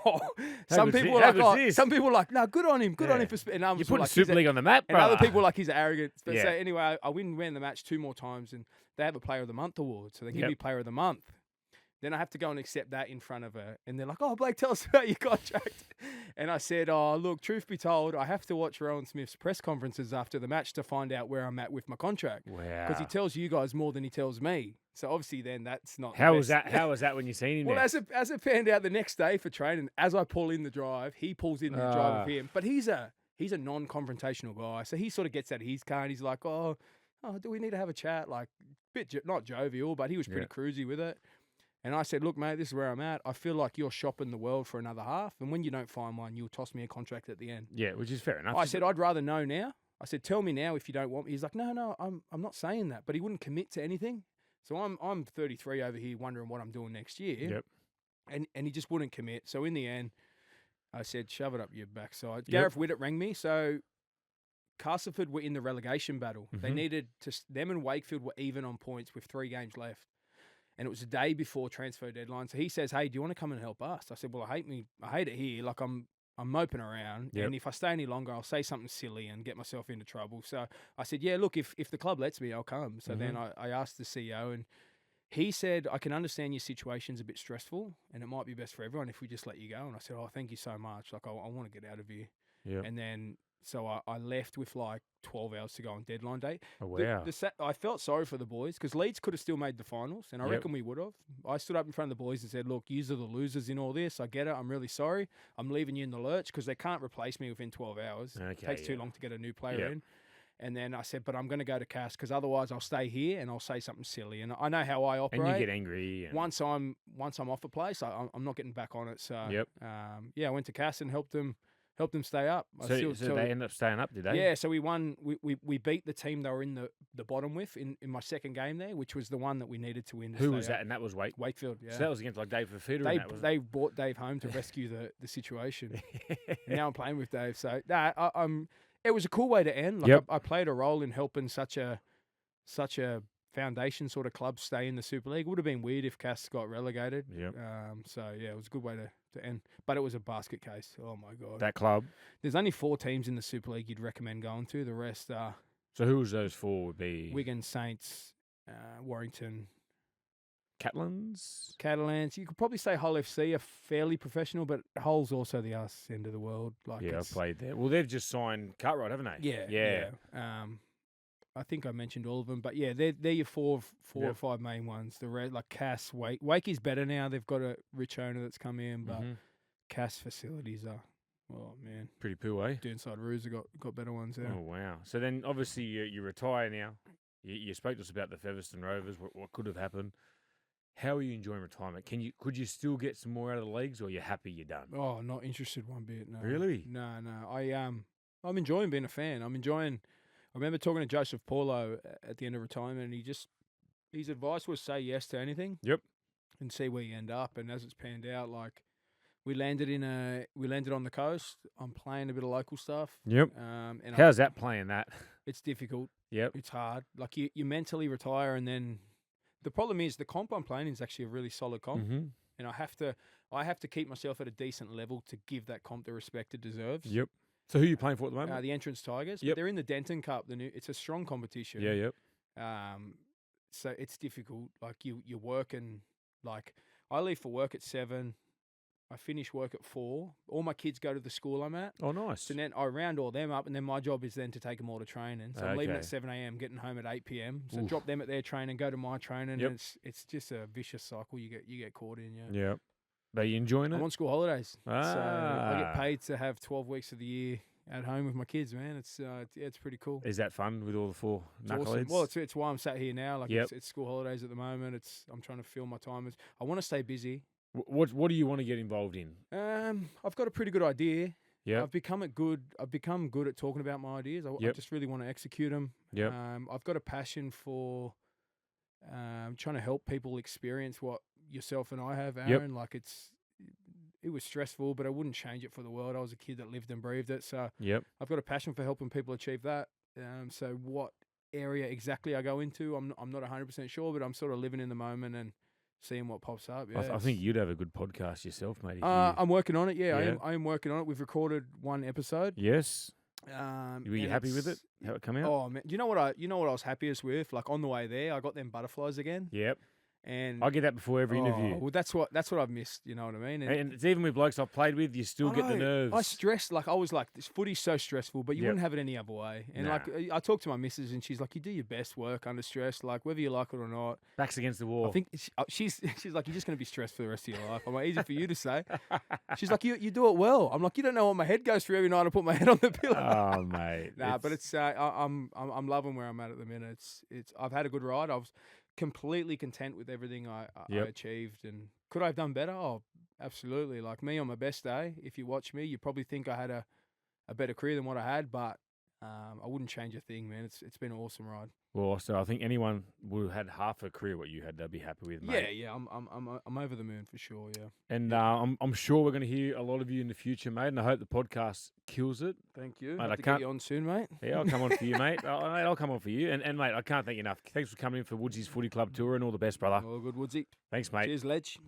Some people were like, no, good on him, on him for and you put the Super League on the map, bro. And other people were like, he's arrogant. But so anyway, I win man of the match 2 more times and they have a Player of the Month award. So they give me Player of the Month. Then I have to go and accept that in front of her. And they're like, oh, Blake, tell us about your contract. And I said, oh, look, truth be told, I have to watch Rowan Smith's press conferences after the match to find out where I'm at with my contract. Wow. Because he tells you guys more than he tells me. So obviously then that's not. How the was best. that? How was that when you seen him? Well, there? as it panned out the next day for training, as I pull in the drive, he pulls in the drive with him. But he's a non-confrontational guy, so he sort of gets out of his car and he's like, "Oh, do we need to have a chat?" Like, not jovial, but he was pretty cruisy with it. And I said, "Look, mate, this is where I'm at. I feel like you're shopping the world for another half, and when you don't find one, you'll toss me a contract at the end." Yeah, which is fair enough. I said, "I'd rather know now." I said, "Tell me now if you don't want me." He's like, "No, I'm not saying that," but he wouldn't commit to anything. So I'm 33 over here, wondering what I'm doing next year. Yep. And he just wouldn't commit. So in the end, I said, "Shove it up your backside." Gareth Widdett rang me. So Castleford were in the relegation battle. They needed to. Them and Wakefield were even on points with 3 games left. And it was a day before transfer deadline. So he says, "Hey, do you want to come and help us?" I said, "Well, I hate it here. Like I'm moping around. Yep. And if I stay any longer, I'll say something silly and get myself into trouble." So I said, "Yeah, look, if the club lets me, I'll come." So then I asked the CEO, and he said, "I can understand your situation's a bit stressful and it might be best for everyone if we just let you go." And I said, "Oh, thank you so much. Like I want to get out of here." Yeah. And then so I left with like 12 hours to go on deadline day. Oh, wow. I felt sorry for the boys because Leeds could have still made the finals, and I reckon we would have. I stood up in front of the boys and said, "Look, yous are the losers in all this. I get it. I'm really sorry. I'm leaving you in the lurch because they can't replace me within 12 hours. Okay, It takes too long to get a new player in." And then I said, "But I'm going to go to Cass because otherwise I'll stay here and I'll say something silly." And I know how I operate. And you get angry. And... Once I'm off a place, I'm not getting back on it. So I went to Cass and helped them stay up. So they ended up staying up, did they? Yeah, so we won. We beat the team they were in the bottom with in my second game there, which was the one that we needed to win. Who was that? And that was Wakefield. Yeah. So that was against like Dave Fafita. They brought Dave home to rescue the situation. And now I'm playing with Dave. So it was a cool way to end. Like I played a role in helping such a foundation sort of club stay in the Super League. It would have been weird if Cass got relegated. Yep. So yeah, it was a good way to end. But it was a basket case. Oh my God. That club. There's only 4 teams in the Super League you'd recommend going to. The rest are. So who was those 4? Would be Wigan, Saints, Warrington, Catalans. You could probably say Hull FC are fairly professional, but Hull's also the arse end of the world. Like I've played there. Well, they've just signed Cartwright, haven't they? Yeah. I think I mentioned all of them, but yeah, they're your four or 5 main ones. The red, like Cass, Wake is better now. They've got a rich owner that's come in, but Cass facilities are, oh man, pretty poo, eh? Doonside Roos have got better ones there. Oh wow! So then, obviously, you retire now. You spoke to us about the Featherston Rovers. What could have happened? How are you enjoying retirement? Could you still get some more out of the leagues, or are you happy you're done? Oh, not interested one bit. No. Really? No. I'm enjoying being a fan. I remember talking to Joseph Paulo at the end of retirement, and his advice was say yes to anything. Yep. And see where you end up. And as it's panned out, like we landed on the coast. I'm playing a bit of local stuff. Yep. And how's that playing that? It's difficult. Yep. It's hard. Like you mentally retire, and then the problem is the comp I'm playing is actually a really solid comp, and I have to keep myself at a decent level to give that comp the respect it deserves. Yep. So who are you playing for at the moment? The Entrance Tigers. Yep. But they're in the Denton Cup. It's a strong competition. Yeah, yep. So it's difficult. Like you're working. Like I leave for work at 7. I finish work at 4. All my kids go to the school I'm at. Oh, nice. So then I round all them up, and then my job is then to take them all to training. So I'm leaving at 7 a.m., getting home at 8 p.m. So drop them at their training, go to my training. Yep. And it's just a vicious cycle you get caught in. Yeah. Yep. Are you enjoying it? I'm on school holidays. So Ah. I get paid to have 12 weeks of the year at home with my kids, man. It's pretty cool. Is that fun with all the 4 knuckleheads? Awesome. Well, it's why I'm sat here now. Like Yep. it's school holidays at the moment. I'm trying to fill my time. I want to stay busy. What do you want to get involved in? I've got a pretty good idea. Yeah. I've become good at talking about my ideas. I just really want to execute them. Yep. I've got a passion for trying to help people experience what yourself and I have, Aaron. Yep. Like it was stressful, but I wouldn't change it for the world. I was a kid that lived and breathed it. So I've got a passion for helping people achieve that. So what area exactly I go into, I'm not 100% sure, but I'm sort of living in the moment and seeing what pops up. Yeah, I think you'd have a good podcast yourself, mate. I'm working on it. Yeah. I am working on it. We've recorded 1 episode. Yes. Were you happy with it? How it come out? Oh man, you know what I was happiest with? Like on the way there, I got them butterflies again. Yep. And I get that before every interview. well, that's what I've missed. You know what I mean? And it's even with blokes I've played with, you still get the nerves. I stressed, like, I was like, this footy's so stressful, but you wouldn't have it any other way. And, like, I talked to my missus, and she's like, you do your best work under stress, like, whether you like it or not. Backs against the wall. I think she's like, you're just going to be stressed for the rest of your life. I'm like, easy for you to say. She's like, you do it well. I'm like, you don't know what my head goes through every night I put my head on the pillow. Oh, mate. But it's I'm loving where I'm at the minute. It's I've had a good ride. I was completely content with everything I achieved. And could I have done better? Oh, absolutely. Like me on my best day, if you watch me, you probably think I had a better career than what I had, but I wouldn't change a thing, man. It's been an awesome ride. Well, so I think anyone who had half a career what you had, they'll be happy with, mate. Yeah. I'm over the moon for sure. Yeah. And I'm sure we're going to hear a lot of you in the future, mate. And I hope the podcast kills it. Thank you. Mate, I can't get you on soon, mate. Yeah, I'll come on for you, mate. I'll come on for you. And mate, I can't thank you enough. Thanks for coming in for Woodsy's Footy Club tour, and all the best, brother. All good, Woodsy. Thanks, mate. Cheers, Ledge.